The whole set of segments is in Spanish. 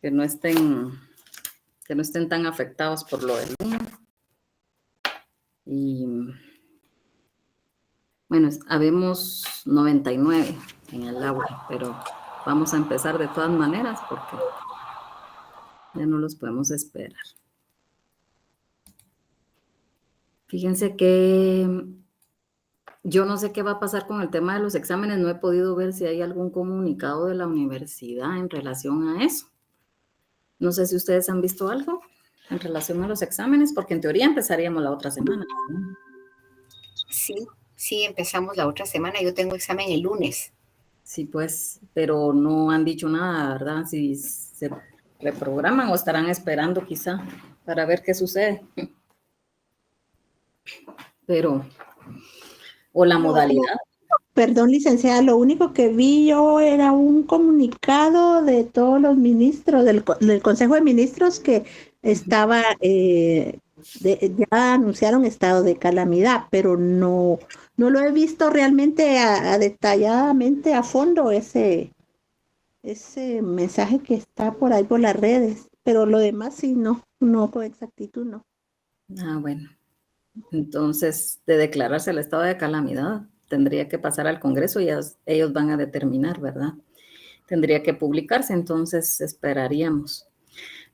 que no estén tan afectados por lo del niño. Y bueno, habemos 99 en el aula, pero vamos a empezar de todas maneras porque ya no los podemos esperar. Fíjense que yo no sé qué va a pasar con el tema de los exámenes. No he podido ver si hay algún comunicado de la universidad en relación a eso. No sé si ustedes han visto algo en relación a los exámenes, porque en teoría empezaríamos la otra semana. Sí, empezamos la otra semana. Yo tengo examen el lunes. Sí, pues, pero no han dicho nada, ¿verdad? Si se reprograman o estarán esperando quizá para ver qué sucede. Pero, o la modalidad. Perdón, licenciada, lo único que vi yo era un comunicado de todos los ministros del Consejo de Ministros que estaba, ya anunciaron estado de calamidad, pero no lo he visto realmente detalladamente a fondo ese mensaje que está por ahí por las redes, pero lo demás sí, no con exactitud, no. Ah, bueno. Entonces, de declararse el estado de calamidad, tendría que pasar al Congreso y ellos van a determinar, ¿verdad? Tendría que publicarse, entonces esperaríamos.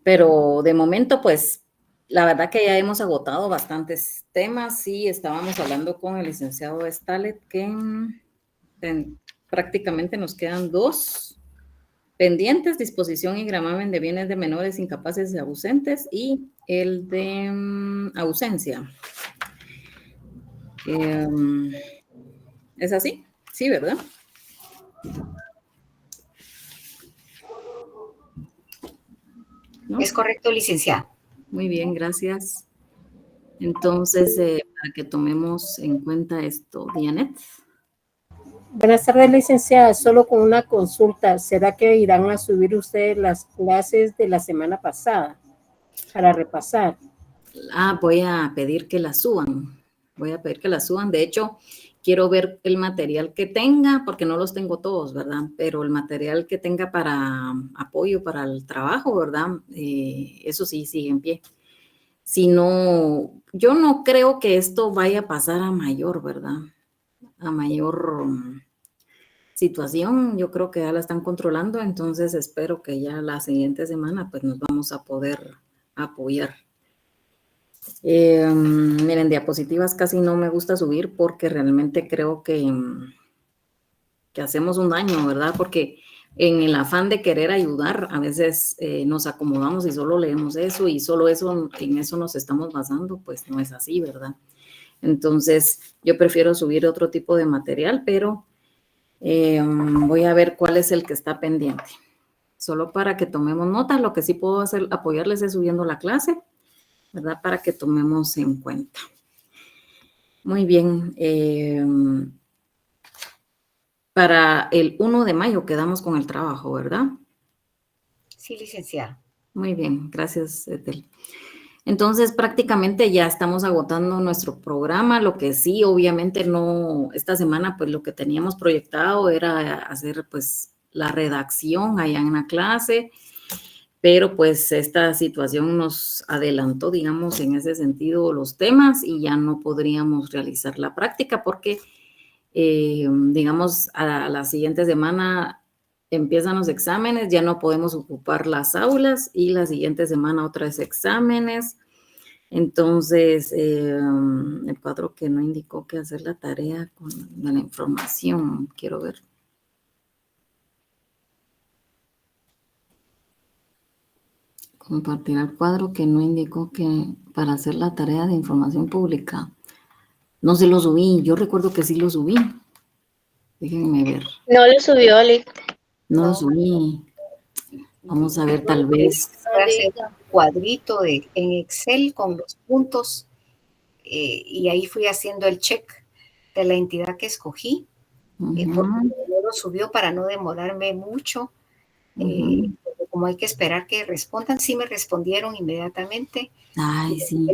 Pero de momento, pues, la verdad que ya hemos agotado bastantes temas. Sí, estábamos hablando con el licenciado Stalet que prácticamente nos quedan 2 pendientes: disposición y gravamen de bienes de menores incapaces y ausentes, y el de ausencia. ¿Es así? Sí, ¿verdad? ¿No? Es correcto, licenciada. Muy bien, gracias. Entonces, para que tomemos en cuenta esto, Dianet. Buenas tardes, licenciada. Solo con una consulta. ¿Será que irán a subir ustedes las clases de la semana pasada para repasar? Voy a pedir que las suban. De hecho, quiero ver el material que tenga, porque no los tengo todos, ¿verdad? Pero el material que tenga para apoyo para el trabajo, ¿verdad? Eso sí, sigue en pie. Si no, yo no creo que esto vaya a pasar a mayor, ¿verdad? A mayor situación. Yo creo que ya la están controlando, entonces espero que ya la siguiente semana pues nos vamos a poder apoyar. Miren, diapositivas casi no me gusta subir porque realmente creo que hacemos un daño, ¿verdad? Porque en el afán de querer ayudar, a veces nos acomodamos y solo leemos eso y solo eso, en eso nos estamos basando, pues no es así, ¿verdad? Entonces, yo prefiero subir otro tipo de material, pero voy a ver cuál es el que está pendiente. Solo para que tomemos nota. Lo que sí puedo hacer, apoyarles es subiendo la clase, ¿verdad? Para que tomemos en cuenta. Muy bien. Para el 1 de mayo quedamos con el trabajo, ¿verdad? Sí, licenciada. Muy bien, gracias, Ethel. Entonces, prácticamente ya estamos agotando nuestro programa. Lo que sí, obviamente no, esta semana, pues lo que teníamos proyectado era hacer, pues, la redacción allá en la clase, pero pues esta situación nos adelantó, digamos, en ese sentido los temas y ya no podríamos realizar la práctica porque, digamos, a la siguiente semana empiezan los exámenes, ya no podemos ocupar las aulas y la siguiente semana otra vez exámenes. Entonces, el cuadro que no indicó que hacer la tarea con la información, quiero ver. Compartir el cuadro que no indicó que para hacer la tarea de información pública. No se lo subí, yo recuerdo que sí lo subí. Déjenme ver. No lo subió, Oli. No lo subí. Vamos a ver, tal vez. Voy a hacer un cuadrito en Excel con los puntos y ahí fui haciendo el check de la entidad que escogí. Porque no lo subió para no demorarme mucho. Como hay que esperar que respondan, sí me respondieron inmediatamente. Ay, sí.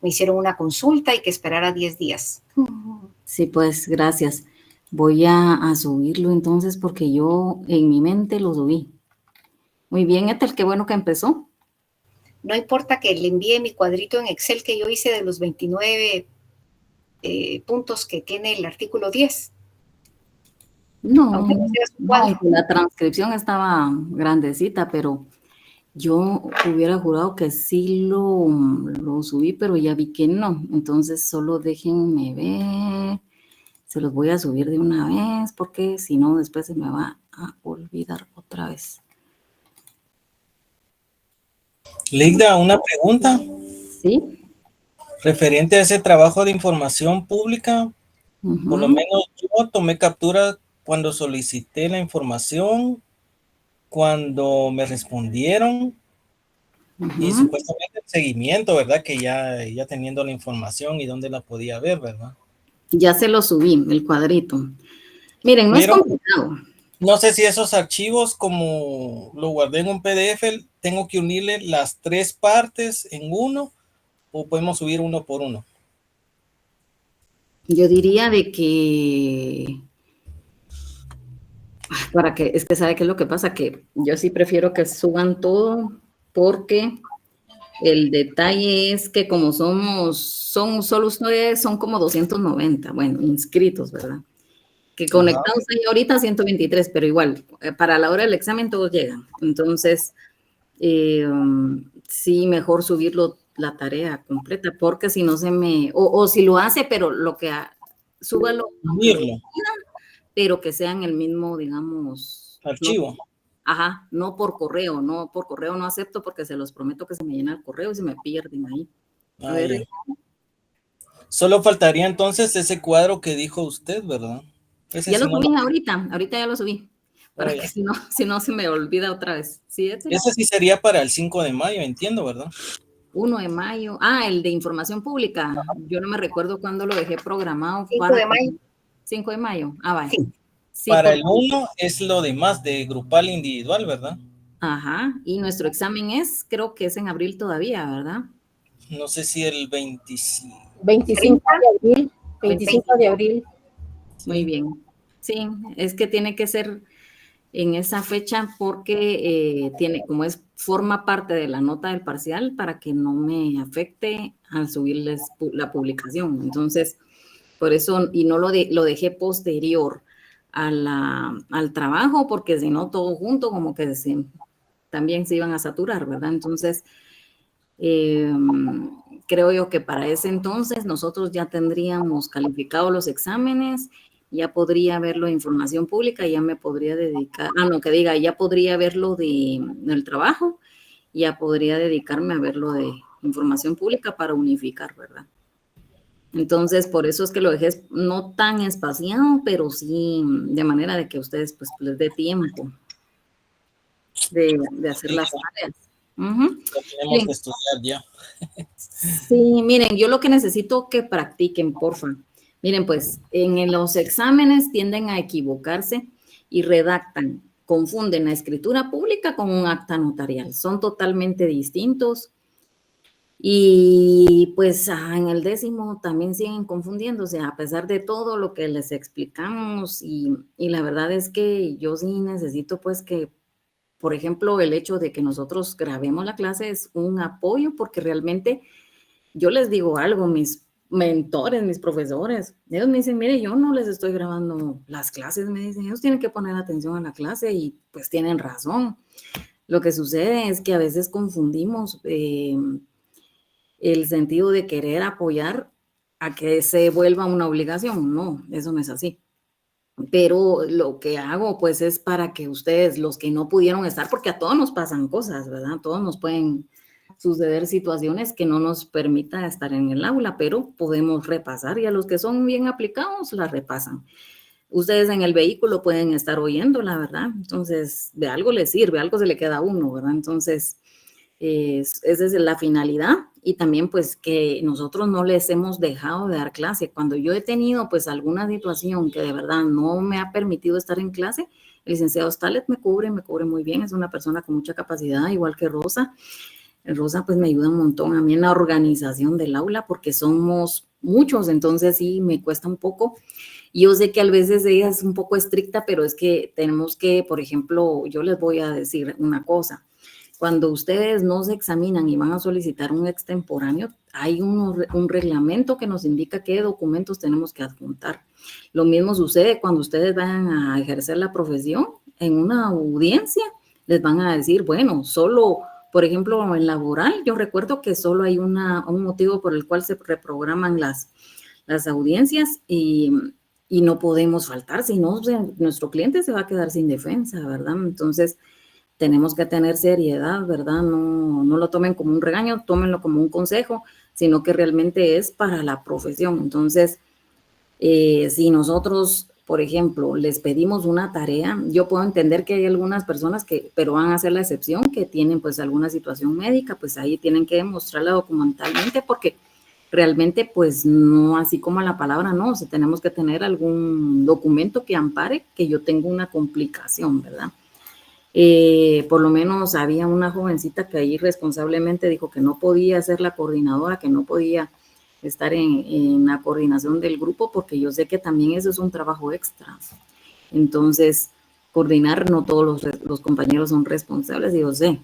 Me hicieron una consulta y que esperara 10 días. Sí, pues gracias. Voy a subirlo entonces porque yo en mi mente lo subí. Muy bien, Ethel, qué bueno que empezó. No importa que le envíe mi cuadrito en Excel que yo hice de los 29 puntos que tiene el artículo 10. No, Aunque no sea su no, cuadro. aunque la transcripción estaba grandecita, pero yo hubiera jurado que sí lo subí, pero ya vi que no. Entonces solo déjenme ver. Se los voy a subir de una vez porque si no después se me va a olvidar otra vez. Ligda, una pregunta ¿Sí? referente a ese trabajo de información pública. Por lo menos yo tomé captura cuando solicité la información, cuando me respondieron y supuestamente el seguimiento, ¿verdad? Que ya teniendo la información y dónde la podía ver, ¿verdad? Ya se lo subí, el cuadrito. Miren, no es complicado. No sé si esos archivos, como lo guardé en un PDF, tengo que unirle las 3 partes en uno o podemos subir uno por uno. Yo diría de que es que sabe qué es lo que pasa, que yo sí prefiero que suban todo porque el detalle es que como son solo ustedes, son como 290, bueno, inscritos, ¿verdad? Que conectados hay ahorita 123, pero igual, para la hora del examen todos llegan. Entonces, sí, mejor subirlo la tarea completa, porque si no se me, o si lo hace, pero lo que súbalo, pero que sean el mismo, digamos, archivo. Ajá, no por correo no acepto porque se los prometo que se me llena el correo y se me pierden ahí. A ver. Solo faltaría entonces ese cuadro que dijo usted, ¿verdad? Ese ya lo subí ahorita ya lo subí, para que si no se me olvida otra vez. ¿Sí, ese sí sería para el 5 de mayo, entiendo, ¿verdad? 1 de mayo. El de información pública. Yo no me recuerdo cuándo lo dejé programado. 5 de mayo. 5 de mayo. Vale. Sí. Para el 1 es lo demás de grupal individual, ¿verdad? Ajá. Y nuestro examen creo que es en abril todavía, ¿verdad? No sé si el 25. 25 de abril. 25 de abril. Muy bien. Sí, es que tiene que ser en esa fecha porque forma parte de la nota del parcial para que no me afecte al subirles la publicación. Entonces, por eso, y no lo dejé posterior al trabajo, porque si no, todo junto como que también se iban a saturar, ¿verdad? Entonces, creo yo que para ese entonces nosotros ya tendríamos calificado los exámenes, ya podría verlo de información pública, ya me podría dedicar, ya podría verlo del trabajo, ya podría dedicarme a verlo de información pública para unificar, ¿verdad? Entonces, por eso es que lo dejé no tan espaciado, pero sí de manera de que ustedes pues les dé tiempo de hacer las tareas. Tenemos que estudiar ya. Sí, miren, yo lo que necesito que practiquen, porfa. Miren, pues en los exámenes tienden a equivocarse y redactan, confunden la escritura pública con un acta notarial. Son totalmente distintos. Y pues en el 10º también siguen confundiéndose, a pesar de todo lo que les explicamos. Y la verdad es que yo sí necesito pues que, por ejemplo, el hecho de que nosotros grabemos la clase es un apoyo, porque realmente yo les digo algo, mis mentores, mis profesores, ellos me dicen, mire, yo no les estoy grabando las clases, me dicen, ellos tienen que poner atención a la clase y pues tienen razón. Lo que sucede es que a veces confundimos el sentido de querer apoyar a que se vuelva una obligación. No, eso no es así. Pero lo que hago pues es para que ustedes, los que no pudieron estar, porque a todos nos pasan cosas, ¿verdad? A todos nos pueden suceder situaciones que no nos permita estar en el aula, pero podemos repasar, y a los que son bien aplicados la repasan. Ustedes en el vehículo pueden estar oyendo, la verdad. Entonces, de algo les sirve, algo se le queda a uno, ¿verdad? Entonces, esa es la finalidad. Y también pues que nosotros no les hemos dejado de dar clase. Cuando yo he tenido pues alguna situación que de verdad no me ha permitido estar en clase, el licenciado Stalet me cubre muy bien, es una persona con mucha capacidad, igual que Rosa. Rosa pues me ayuda un montón a mí en la organización del aula porque somos muchos, entonces sí me cuesta un poco Y yo sé que a veces ella es un poco estricta, pero es que tenemos que, por ejemplo, yo les voy a decir una cosa. Cuando ustedes no se examinan y van a solicitar un extemporáneo, hay un reglamento que nos indica qué documentos tenemos que adjuntar. Lo mismo sucede cuando ustedes van a ejercer la profesión en una audiencia, les van a decir, bueno, solo, por ejemplo, en laboral, yo recuerdo que solo hay un motivo por el cual se reprograman las audiencias y no podemos faltar, si no, nuestro cliente se va a quedar sin defensa, ¿verdad? Entonces, tenemos que tener seriedad, ¿verdad? No lo tomen como un regaño, tómenlo como un consejo, sino que realmente es para la profesión. Entonces, si nosotros, por ejemplo, les pedimos una tarea, yo puedo entender que hay algunas personas pero van a hacer la excepción, que tienen pues alguna situación médica, pues ahí tienen que demostrarla documentalmente porque realmente pues no, así como la palabra no, o sea, tenemos que tener algún documento que ampare que yo tengo una complicación, ¿verdad? Por lo menos había una jovencita que ahí responsablemente dijo que no podía ser la coordinadora, que no podía estar en la coordinación del grupo, porque yo sé que también eso es un trabajo extra. Entonces, coordinar, no todos los compañeros son responsables, yo sé,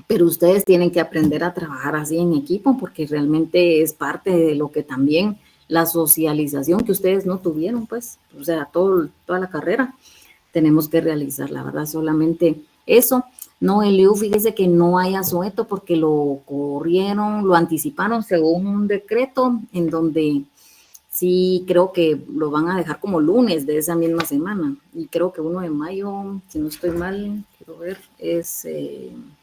pero ustedes tienen que aprender a trabajar así en equipo, porque realmente es parte de lo que también la socialización que ustedes no tuvieron, pues, o sea, toda la carrera tenemos que realizar, la verdad, solamente eso. No, Eliu, fíjese que no hay asueto porque lo corrieron, lo anticiparon según un decreto en donde sí creo que lo van a dejar como lunes de esa misma semana. Y creo que 1 de mayo, si no estoy mal, quiero ver,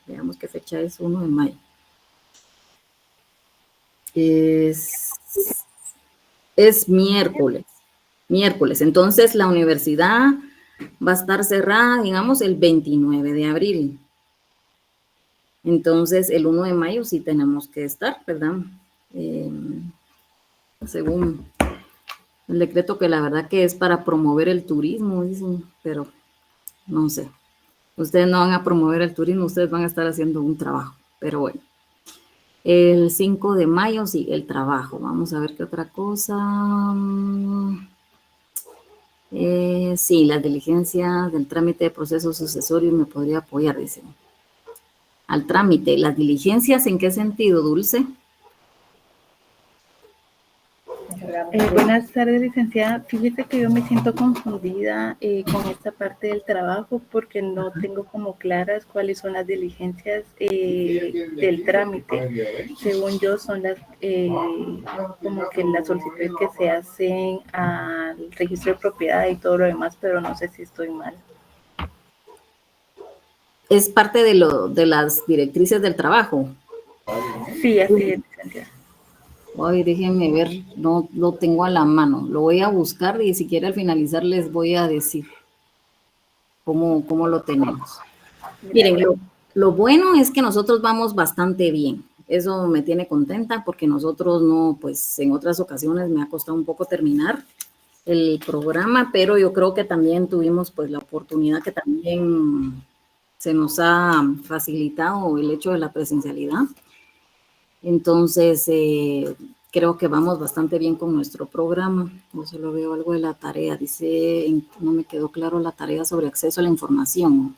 veamos qué fecha es 1 de mayo. Es miércoles. Entonces la universidad va a estar cerrada, digamos, el 29 de abril. Entonces, el 1 de mayo sí tenemos que estar, ¿verdad? Según el decreto, que la verdad que es para promover el turismo, dicen, pero no sé. Ustedes no van a promover el turismo, ustedes van a estar haciendo un trabajo, pero bueno. El 5 de mayo sí, el trabajo. Vamos a ver qué otra cosa. Sí, las diligencias del trámite de proceso sucesorio me podría apoyar, dicen. Al trámite, ¿las diligencias en qué sentido, Dulce? Buenas tardes, licenciada. Fíjese que yo me siento confundida con esta parte del trabajo porque no tengo como claras cuáles son las diligencias del trámite. Según yo, son las como que las solicitudes que se hacen al registro de propiedad y todo lo demás, pero no sé si estoy mal. Es parte de las directrices del trabajo. Sí, así es, licenciada. Ay, déjenme ver, no lo tengo a la mano. Lo voy a buscar y si quiere al finalizar les voy a decir cómo lo tenemos. Miren, lo bueno es que nosotros vamos bastante bien. Eso me tiene contenta porque nosotros no, pues en otras ocasiones me ha costado un poco terminar el programa, pero yo creo que también tuvimos pues la oportunidad que también se nos ha facilitado el hecho de la presencialidad. Entonces, creo que vamos bastante bien con nuestro programa. Yo solo veo algo de la tarea. Dice, no me quedó claro la tarea sobre acceso a la información.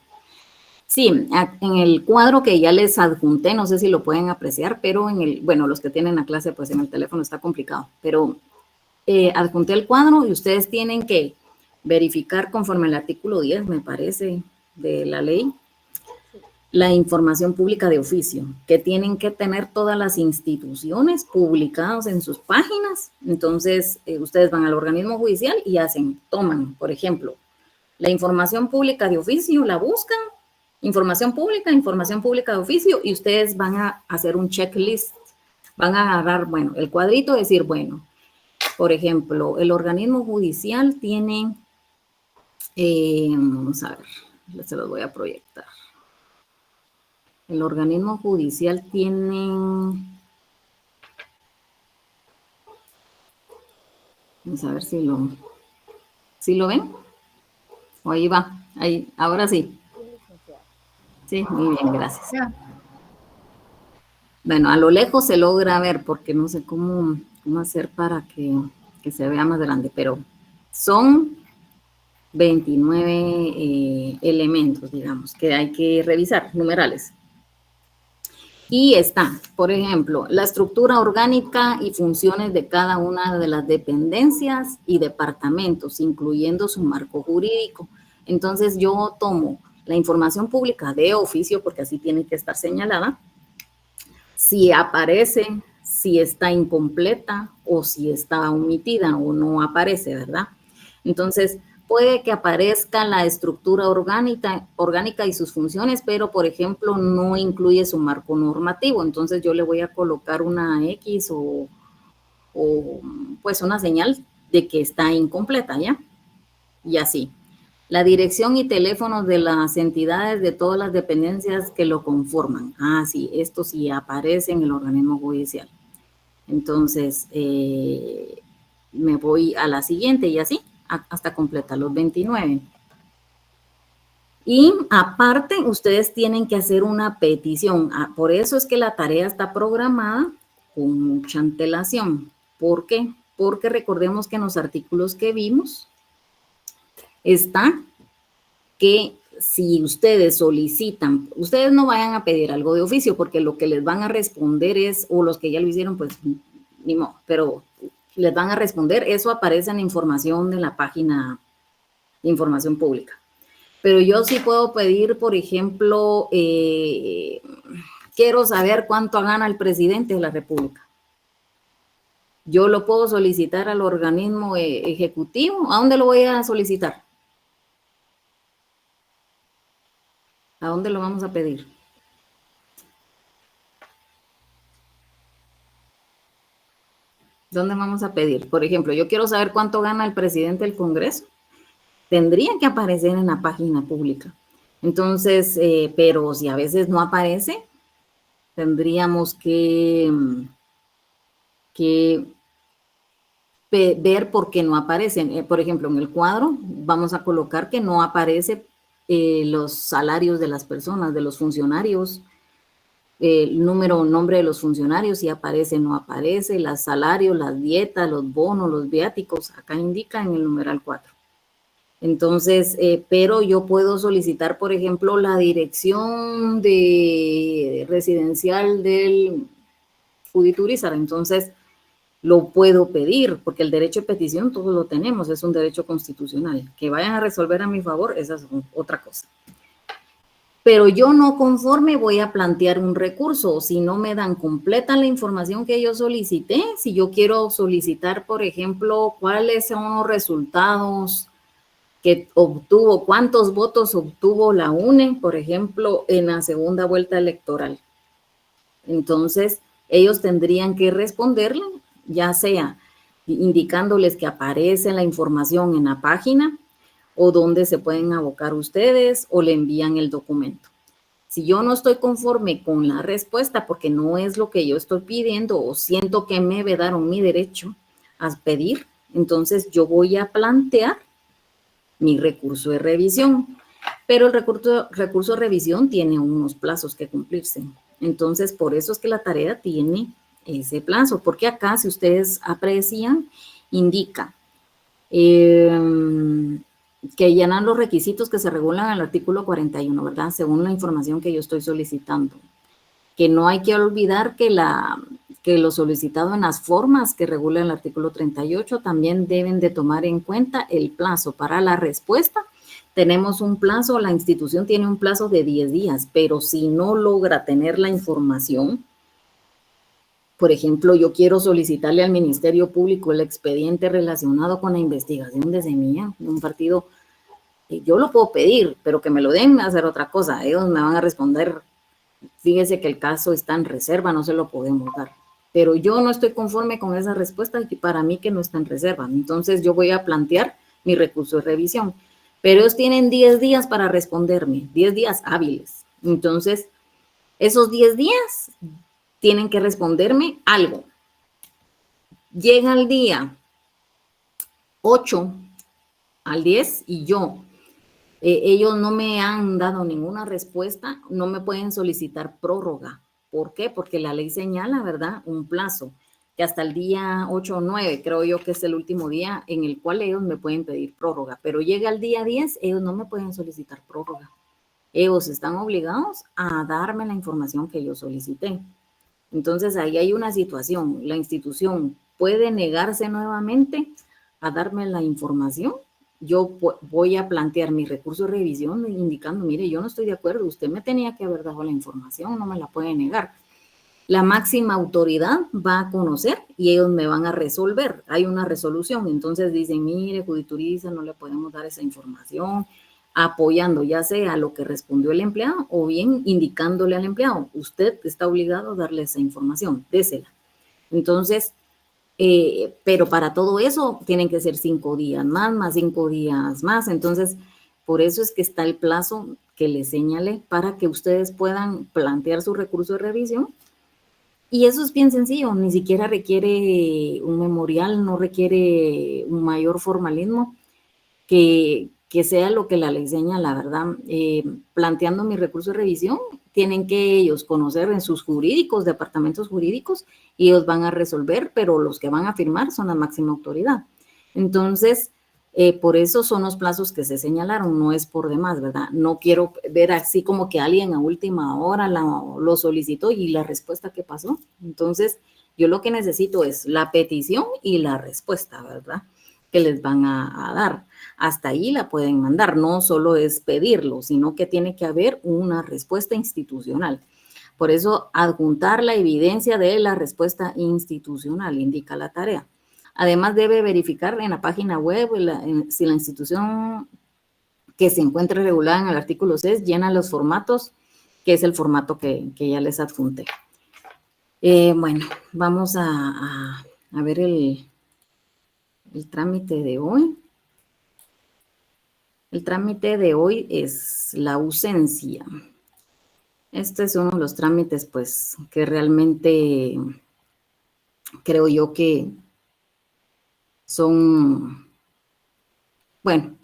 Sí, en el cuadro que ya les adjunté, no sé si lo pueden apreciar, pero bueno, los que tienen la clase, pues en el teléfono está complicado, pero adjunté el cuadro y ustedes tienen que verificar conforme al artículo 10, me parece, de la ley, la información pública de oficio, que tienen que tener todas las instituciones publicadas en sus páginas. Entonces, ustedes van al organismo judicial y toman, por ejemplo, la información pública de oficio, la buscan, información pública de oficio, y ustedes van a hacer un checklist. Van a agarrar, bueno, el cuadrito y decir, bueno, por ejemplo, el organismo judicial tiene, vamos a ver, se los voy a proyectar. El organismo judicial tiene, vamos a ver si lo ven. O ahí va, ahí, ahora sí. Sí, muy bien, gracias. Bueno, a lo lejos se logra ver porque no sé cómo hacer para que se vea más grande, pero Son 29 elementos, digamos, que hay que revisar, numerales. Y está, por ejemplo, la estructura orgánica y funciones de cada una de las dependencias y departamentos, incluyendo su marco jurídico. Entonces yo tomo la información pública de oficio, porque así tiene que estar señalada, si aparece, si está incompleta o si está omitida o no aparece, ¿verdad? Entonces, puede que aparezca la estructura orgánica y sus funciones, pero, por ejemplo, no incluye su marco normativo. Entonces, yo le voy a colocar una X o pues una señal de que está incompleta, ¿ya? Y así. La dirección y teléfonos de las entidades de todas las dependencias que lo conforman. Ah, sí, esto sí aparece en el organismo judicial. Entonces, me voy a la siguiente y así, hasta completar los 29. Y aparte, ustedes tienen que hacer una petición. Por eso es que la tarea está programada con mucha antelación. ¿Por qué? Porque recordemos que en los artículos que vimos está que si ustedes solicitan, ustedes no vayan a pedir algo de oficio, porque lo que les van a responder es, o los que ya lo hicieron, pues ni modo, pero les van a responder, eso aparece en la información de la página de información pública. Pero yo sí puedo pedir, por ejemplo, quiero saber cuánto gana el presidente de la República. Yo lo puedo solicitar al organismo ejecutivo. ¿A dónde lo voy a solicitar? ¿A dónde lo vamos a pedir? ¿Dónde vamos a pedir? Por ejemplo, yo quiero saber cuánto gana el presidente del Congreso. Tendría que aparecer en la página pública. Entonces, pero si a veces no aparece, tendríamos que ver por qué no aparecen. Por ejemplo, en el cuadro vamos a colocar que no aparece los salarios de las personas, de los funcionarios, el nombre de los funcionarios, si aparece, no aparece, los salarios, las dietas, los bonos, los viáticos, acá indica en el numeral 4. Entonces, pero yo puedo solicitar, por ejemplo, la dirección residencial del Fuditurizar. Entonces, lo puedo pedir, porque el derecho de petición todos lo tenemos, es un derecho constitucional. Que vayan a resolver a mi favor, esa es otra cosa. Pero yo no conforme voy a plantear un recurso, si no me dan completa la información que yo solicité, si yo quiero solicitar, por ejemplo, cuáles son los resultados que obtuvo, cuántos votos obtuvo la UNE, por ejemplo, en la segunda vuelta electoral. Entonces, ellos tendrían que responderle, ya sea indicándoles que aparece la información en la página o dónde se pueden abocar ustedes o le envían el documento. Si yo no estoy conforme con la respuesta porque no es lo que yo estoy pidiendo o siento que me vedaron mi derecho a pedir, entonces yo voy a plantear mi recurso de revisión. Pero el recurso de revisión tiene unos plazos que cumplirse. Entonces, por eso es que la tarea tiene ese plazo, porque acá, si ustedes aprecian, indica que llenan los requisitos que se regulan en el artículo 41, ¿verdad? Según la información que yo estoy solicitando. Que no hay que olvidar que lo solicitado en las formas que regula el artículo 38 también deben de tomar en cuenta el plazo para la respuesta. Tenemos un plazo, la institución tiene un plazo de 10 días, pero si no logra tener la información, por ejemplo, yo quiero solicitarle al Ministerio Público el expediente relacionado con la investigación de Semilla, de un partido, yo lo puedo pedir, pero que me lo den a hacer otra cosa. Ellos me van a responder, fíjese que el caso está en reserva, no se lo podemos dar. Pero yo no estoy conforme con esa respuesta y para mí que no está en reserva. Entonces yo voy a plantear mi recurso de revisión. Pero ellos tienen 10 días para responderme, 10 días hábiles. Entonces, esos 10 días tienen que responderme algo. Llega el día 8 al 10 y ellos no me han dado ninguna respuesta, no me pueden solicitar prórroga. ¿Por qué? Porque la ley señala, ¿verdad?, un plazo. que hasta el día 8 o 9, creo yo que es el último día en el cual ellos me pueden pedir prórroga, pero llega el día 10, ellos no me pueden solicitar prórroga. Ellos están obligados a darme la información que yo solicité. Entonces, ahí hay una situación. La institución puede negarse nuevamente a darme la información. Yo voy a plantear mi recurso de revisión indicando, mire, yo no estoy de acuerdo, usted me tenía que haber dado la información, no me la puede negar. La máxima autoridad va a conocer y ellos me van a resolver. Hay una resolución, entonces dicen, mire, Judituriza, no le podemos dar esa información, apoyando ya sea lo que respondió el empleado o bien indicándole al empleado, usted está obligado a darle esa información, désela. Entonces, pero para todo eso tienen que ser 5 días más 5 días más. Entonces, por eso es que está el plazo que les señalé para que ustedes puedan plantear su recurso de revisión. Y eso es bien sencillo, ni siquiera requiere un memorial, no requiere un mayor formalismo, que sea lo que la ley señala, ¿verdad? Planteando mi recurso de revisión, tienen que ellos conocer en sus jurídicos, departamentos jurídicos, y ellos van a resolver, pero los que van a firmar son la máxima autoridad. Entonces, por eso son los plazos que se señalaron, no es por demás, ¿verdad? No quiero ver así como que alguien a última hora lo solicitó y la respuesta que pasó. Entonces, yo lo que necesito es la petición y la respuesta, ¿verdad?, que les van a dar. Hasta ahí la pueden mandar, no solo es pedirlo, sino que tiene que haber una respuesta institucional. Por eso, adjuntar la evidencia de la respuesta institucional, indica la tarea. Además, debe verificar en la página web si la institución que se encuentre regulada en el artículo 6 llena los formatos, que es el formato que ya les adjunté. Bueno, vamos a ver el trámite de hoy. El trámite de hoy es la ausencia. Este es uno de los trámites, pues, que realmente creo yo que son, bueno,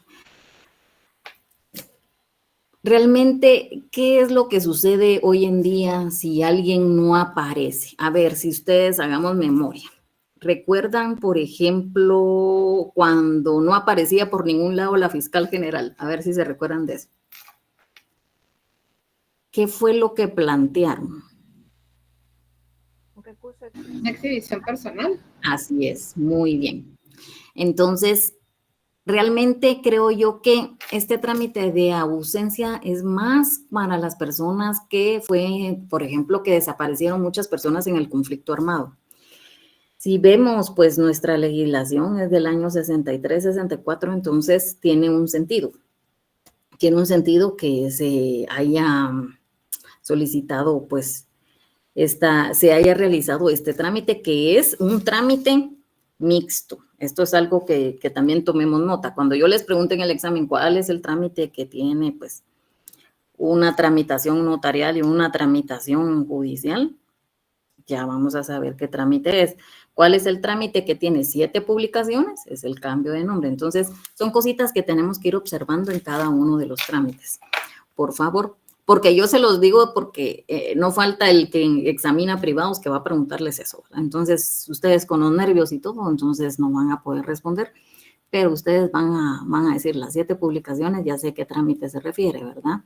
realmente, ¿qué es lo que sucede hoy en día si alguien no aparece? A ver, si ustedes hagamos memoria. ¿Recuerdan, por ejemplo, cuando no aparecía por ningún lado la fiscal general? A ver si se recuerdan de eso. ¿Qué fue lo que plantearon? Un recurso de exhibición personal. Así es, muy bien. Entonces, realmente creo yo que este trámite de ausencia es más para las personas que fue, por ejemplo, que desaparecieron muchas personas en el conflicto armado. Si vemos, pues nuestra legislación es del año 63, 64, entonces tiene un sentido. Tiene un sentido que se haya solicitado, pues, se haya realizado este trámite, que es un trámite mixto. Esto es algo que también tomemos nota. Cuando yo les pregunte en el examen cuál es el trámite que tiene, pues, una tramitación notarial y una tramitación judicial, ya vamos a saber qué trámite es. ¿Cuál es el trámite que tiene 7 publicaciones? Es el cambio de nombre. Entonces, son cositas que tenemos que ir observando en cada uno de los trámites. Por favor, porque yo se los digo porque no falta el que examina privados que va a preguntarles eso. Entonces, ustedes con los nervios y todo, entonces no van a poder responder, pero ustedes van a decir las 7 publicaciones, ya sé qué trámite se refiere, ¿verdad?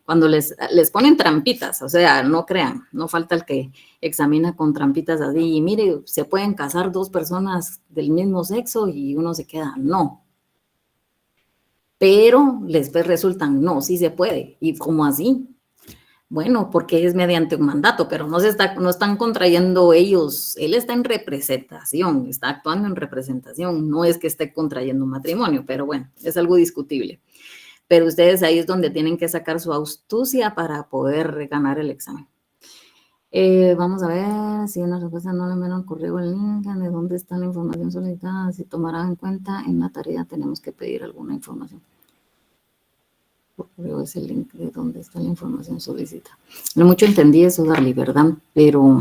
Cuando les ponen trampitas, o sea, no crean, no falta el que examina con trampitas así, y mire, se pueden casar 2 personas del mismo sexo y uno se queda, no. Pero después resultan, no, sí se puede. ¿Y cómo así? Bueno, porque es mediante un mandato, pero no están contrayendo ellos. Él está en representación, está actuando en representación. No es que esté contrayendo un matrimonio, pero bueno, es algo discutible. Pero ustedes ahí es donde tienen que sacar su astucia para poder ganar el examen. Vamos a ver si una respuesta no le enviaron correo el link de dónde está la información solicitada. Si tomarán en cuenta en la tarea tenemos que pedir alguna información. Por correo es el link de dónde está la información solicitada. No mucho entendí eso, Darly, ¿verdad? Pero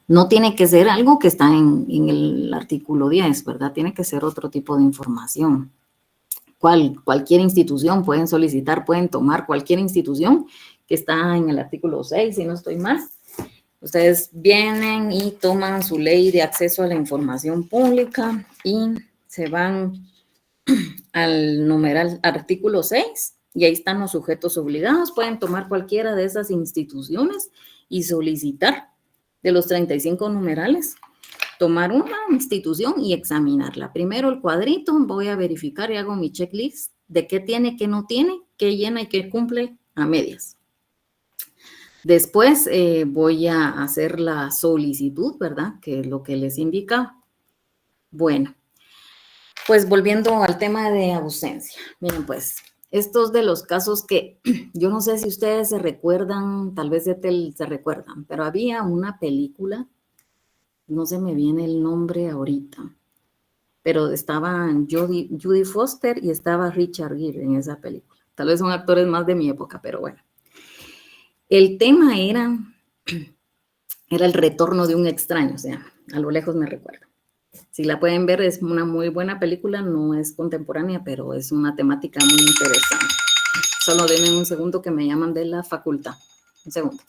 no tiene que ser algo que está en el artículo 10, ¿verdad? Tiene que ser otro tipo de información. Cualquier institución pueden solicitar, pueden tomar cualquier institución que está en el artículo 6, si no estoy mal. Ustedes vienen y toman su ley de acceso a la información pública y se van al numeral artículo 6 y ahí están los sujetos obligados. Pueden tomar cualquiera de esas instituciones y solicitar de los 35 numerales, tomar una institución y examinarla. Primero el cuadrito, voy a verificar y hago mi checklist de qué tiene, qué no tiene, qué llena y qué cumple a medias. Después voy a hacer la solicitud, ¿verdad? Que es lo que les indica. Bueno, pues volviendo al tema de ausencia. Miren, pues, estos de los casos que yo no sé si ustedes se recuerdan, tal vez se recuerdan, pero había una película, no se me viene el nombre ahorita, pero estaban Judy Foster y estaba Richard Gere en esa película. Tal vez son actores más de mi época, pero bueno. El tema era el retorno de un extraño, o sea, a lo lejos me recuerdo. Si la pueden ver, es una muy buena película, no es contemporánea, pero es una temática muy interesante. Solo denme un segundo que me llaman de la facultad. Un segundo.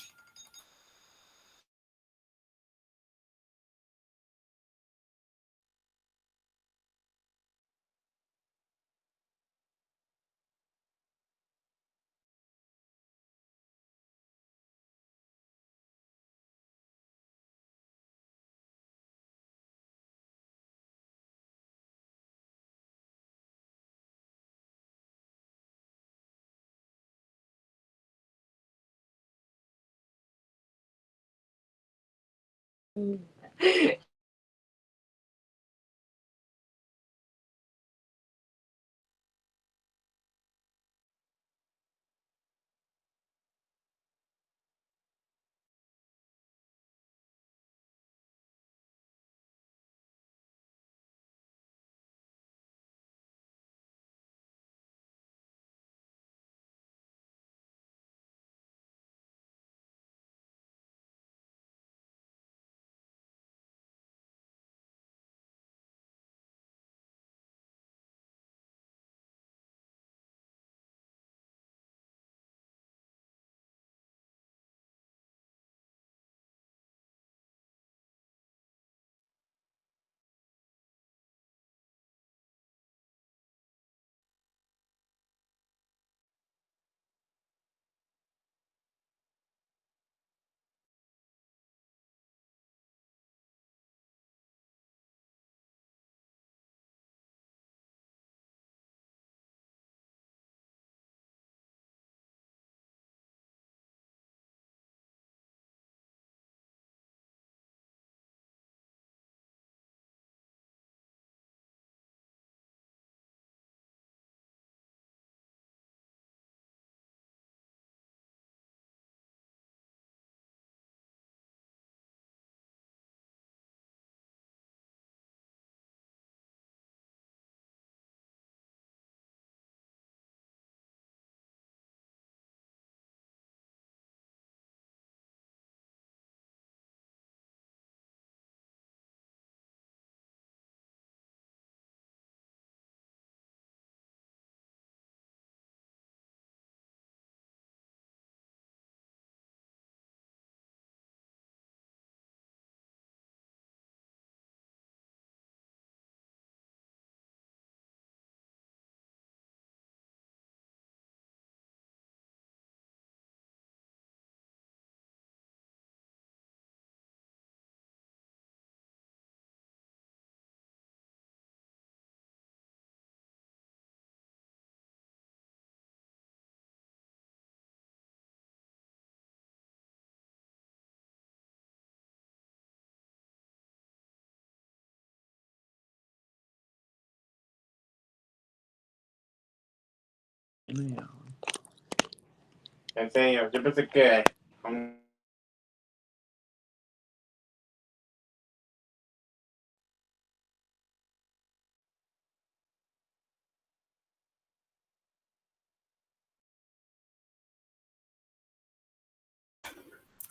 En serio, yo pensé que...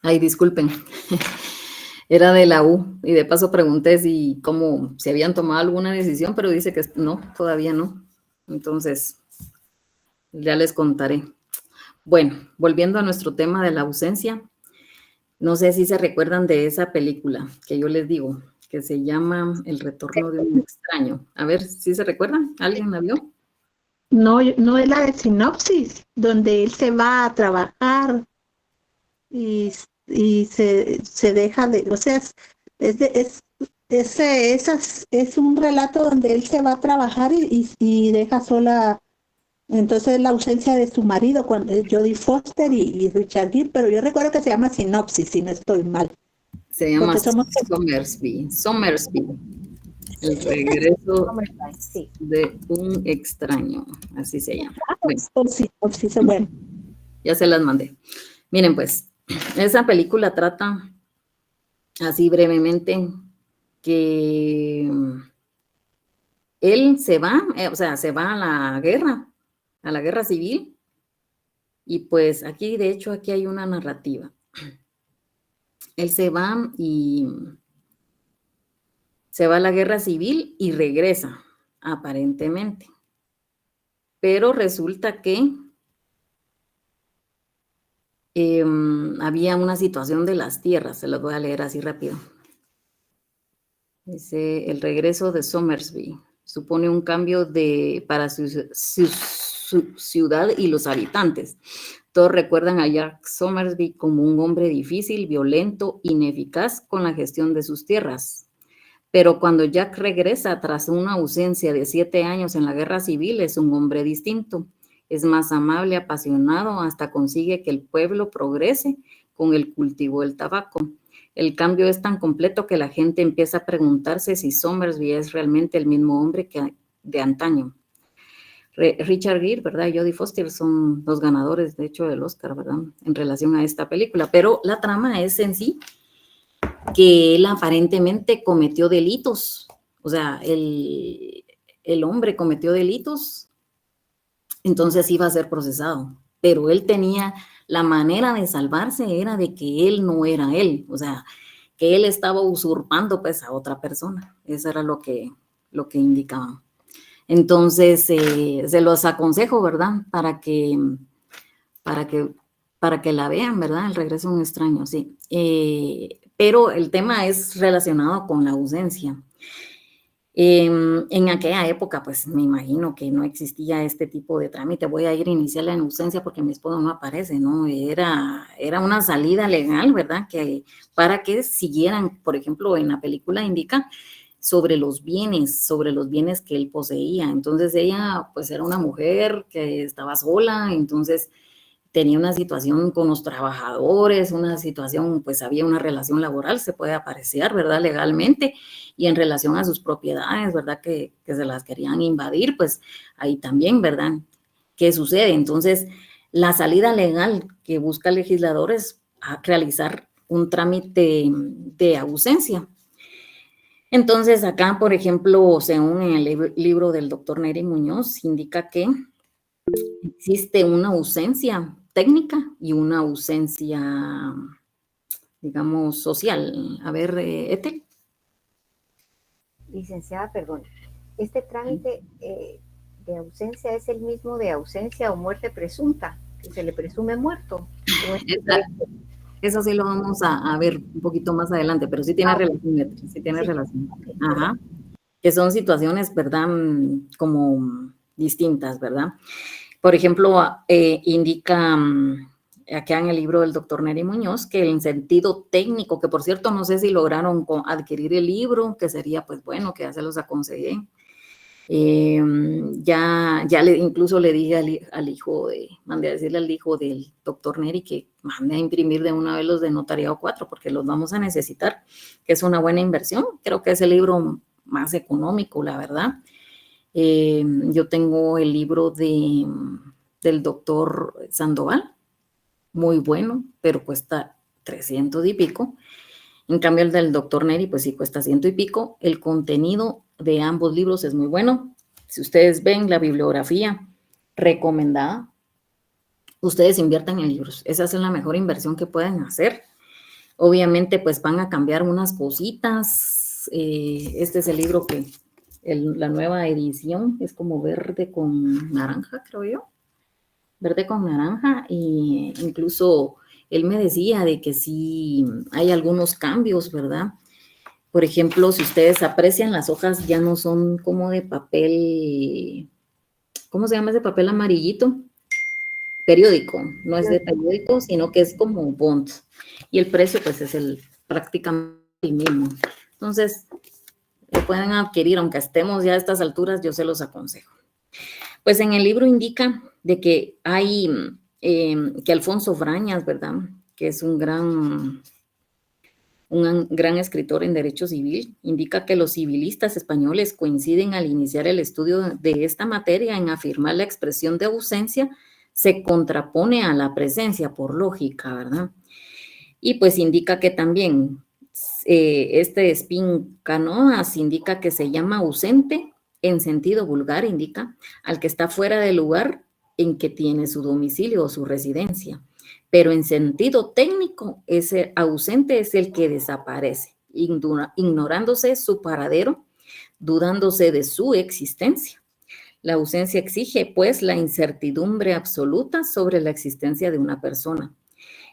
Ay, disculpen. Era de la U y de paso pregunté si habían tomado alguna decisión, pero dice que no, todavía no. Entonces, ya les contaré. Bueno, volviendo a nuestro tema de la ausencia, No sé si se recuerdan de esa película que yo les digo, que se llama El retorno de un extraño. A ver si se recuerdan. ¿Alguien la vio? No, no es la de Sinopsis, donde él se va a trabajar y, y se deja de, o sea, es un relato donde él se va a trabajar y deja sola, entonces la ausencia de su marido, cuando es Jodie Foster y Richard Gere, pero yo recuerdo que se llama Sinopsis, si no estoy mal. Se llama Porque somos Somersby. Somersby. El regreso Sí. de un extraño. Así se llama. Bueno, bueno. ya se las mandé. Miren, pues, esa película trata así brevemente que él se va, o sea, se va a la guerra civil, y pues aquí, de hecho, aquí hay una narrativa. Él se va y se va a la guerra civil y regresa, aparentemente. Pero resulta que había una situación de las tierras, se los voy a leer así rápido. Dice, el regreso de Somersby supone un cambio para su ciudad y los habitantes. Todos recuerdan a Jack Somersby como un hombre difícil, violento, ineficaz con la gestión de sus tierras. Pero cuando Jack regresa tras una ausencia de 7 años en la guerra civil, es un hombre distinto. Es más amable, apasionado, hasta consigue que el pueblo progrese con el cultivo del tabaco. El cambio es tan completo que la gente empieza a preguntarse si Somersby es realmente el mismo hombre que de antaño. Richard Gere, ¿verdad? Y Jodie Foster son los ganadores, de hecho, del Oscar, ¿verdad? En relación a esta película. Pero la trama es en sí que él aparentemente cometió delitos. O sea, el hombre cometió delitos, entonces iba a ser procesado. Pero él tenía la manera de salvarse, era de que él no era él. O sea, que él estaba usurpando pues a otra persona. Eso era lo que indicaban. Entonces, se los aconsejo, ¿verdad? Para que la vean, ¿verdad? El regreso de un extraño, sí. Pero el tema es relacionado con la ausencia. En aquella época, pues me imagino que no existía este tipo de trámite. Voy a ir a iniciar la ausencia porque mi esposo no aparece, ¿no? Era una salida legal, ¿verdad? Que para que siguieran, por ejemplo, en la película indica sobre los bienes que él poseía. Entonces ella, pues era una mujer que estaba sola, entonces tenía una situación con los trabajadores, una situación, pues había una relación laboral, se puede apreciar, ¿verdad? Legalmente, y en relación a sus propiedades, ¿verdad? Que se las querían invadir, pues ahí también, ¿verdad? ¿Qué sucede? Entonces, la salida legal que busca el legislador es realizar un trámite de ausencia. Entonces, acá, por ejemplo, según el libro del doctor Neri Muñoz, indica que existe una ausencia técnica y una ausencia, digamos, social. A ver, Ethel. Licenciada, perdón. ¿Este trámite de ausencia es el mismo de ausencia o muerte presunta, que se le presume muerto? Eso sí lo vamos a ver un poquito más adelante, pero sí tiene relación, sí tiene relación. Ajá. Que son situaciones, ¿verdad? Como distintas, ¿verdad? Por ejemplo, indica acá en el libro del doctor Neri Muñoz que el sentido técnico, que por cierto no sé si lograron adquirir el libro, que sería pues bueno, que ya se los aconsejé. Incluso le dije al hijo mandé a decirle al hijo del doctor Neri que mande a imprimir de una vez los de Notariado 4 porque los vamos a necesitar, que es una buena inversión. Creo que es el libro más económico, la verdad. Yo tengo el libro del doctor Sandoval, muy bueno, pero cuesta 300 y pico. En cambio, el del doctor Neri, pues sí cuesta 100 y pico. El contenido de ambos libros es muy bueno. Si ustedes ven la bibliografía recomendada, ustedes inviertan en libros. Esa es la mejor inversión que pueden hacer. Obviamente, pues van a cambiar unas cositas. Este es el libro que la nueva edición es como verde con naranja, creo yo. Verde con naranja, y incluso él me decía de que sí hay algunos cambios, ¿verdad? Por ejemplo, si ustedes aprecian, las hojas ya no son como de papel, ¿cómo se llama ese papel amarillito? Periódico, no es de periódico, sino que es como bond. Y el precio, pues, es prácticamente el mismo. Entonces, lo pueden adquirir, aunque estemos ya a estas alturas, yo se los aconsejo. Pues en el libro indica de que hay, que Alfonso Brañas, ¿verdad? Que es un gran escritor en derecho civil, indica que los civilistas españoles coinciden al iniciar el estudio de esta materia en afirmar la expresión de ausencia se contrapone a la presencia por lógica, ¿verdad? Y pues indica que también este Spin Canoas indica que se llama ausente en sentido vulgar, indica al que está fuera del lugar en que tiene su domicilio o su residencia. Pero en sentido técnico, ese ausente es el que desaparece, ignorándose su paradero, dudándose de su existencia. La ausencia exige, pues, la incertidumbre absoluta sobre la existencia de una persona.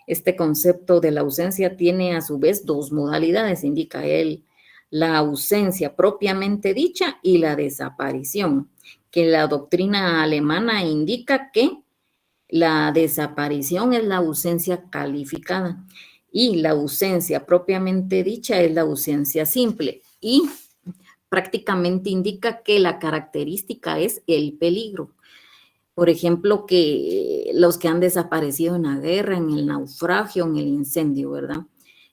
Este concepto de la ausencia tiene a su vez dos modalidades, indica él, la ausencia propiamente dicha y la desaparición, que la doctrina alemana indica que la desaparición es la ausencia calificada y la ausencia propiamente dicha es la ausencia simple y prácticamente indica que la característica es el peligro. Por ejemplo, que los que han desaparecido en la guerra, en el naufragio, en el incendio, ¿verdad?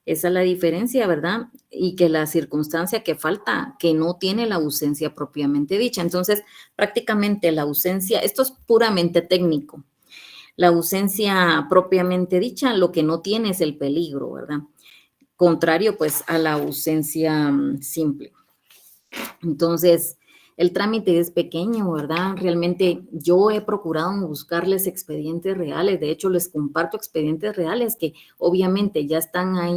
Esa es la diferencia, ¿verdad? Y que la circunstancia que falta, que no tiene la ausencia propiamente dicha. Entonces, prácticamente la ausencia, esto es puramente técnico. La ausencia propiamente dicha, lo que no tiene es el peligro, ¿verdad? Contrario, pues, a la ausencia simple. Entonces, el trámite es pequeño, ¿verdad? Realmente yo he procurado buscarles expedientes reales. De hecho, les comparto expedientes reales que obviamente ya están ahí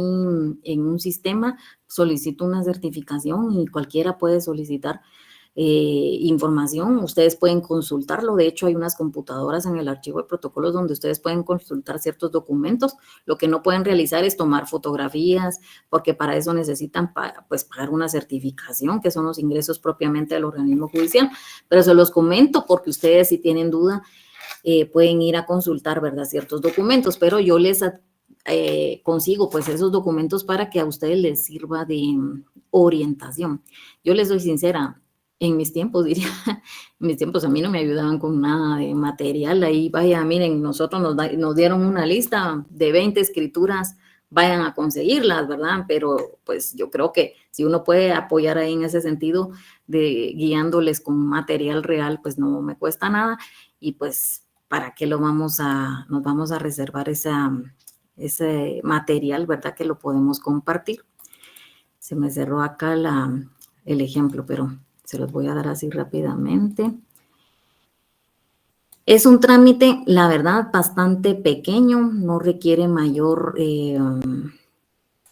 en un sistema. Solicito una certificación y cualquiera puede solicitar información. Ustedes pueden consultarlo. De hecho, hay unas computadoras en el archivo de protocolos donde ustedes pueden consultar ciertos documentos. Lo que no pueden realizar es tomar fotografías, porque para eso necesitan pues pagar una certificación, que son los ingresos propiamente del organismo judicial. Pero se los comento porque ustedes, si tienen duda, pueden ir a consultar, ¿verdad?, ciertos documentos. Pero yo les consigo pues esos documentos para que a ustedes les sirva de orientación. Yo les soy sincera, en mis tiempos, diría, en mis tiempos a mí no me ayudaban con nada de material. Ahí, vaya, miren, nosotros nos dieron una lista de 20 escrituras, vayan a conseguirlas, ¿verdad? Pero pues yo creo que si uno puede apoyar ahí en ese sentido, de guiándoles con material real, pues no me cuesta nada. Y pues, ¿para qué nos vamos a reservar ese material, ¿verdad? Que lo podemos compartir. Se me cerró acá el ejemplo, pero se los voy a dar así rápidamente. Es un trámite, la verdad, bastante pequeño, no requiere mayor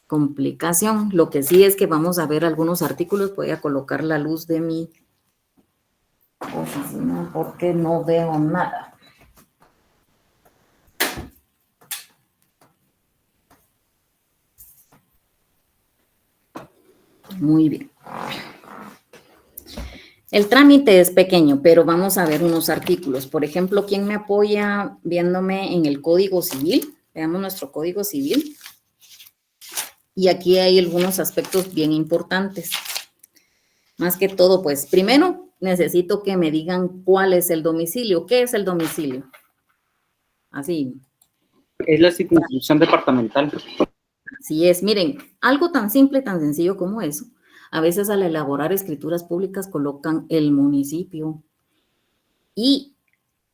complicación. Lo que sí es que vamos a ver algunos artículos. Voy a colocar la luz de mi oficina porque no veo nada. Muy bien. El trámite es pequeño, pero vamos a ver unos artículos. Por ejemplo, ¿quién me apoya viéndome en el Código Civil? Veamos nuestro Código Civil. Y aquí hay algunos aspectos bien importantes. Más que todo, pues, primero necesito que me digan cuál es el domicilio. ¿Qué es el domicilio? Así. Es la circunscripción departamental. Así es. Miren, algo tan simple, tan sencillo como eso. A veces al elaborar escrituras públicas colocan el municipio. Y,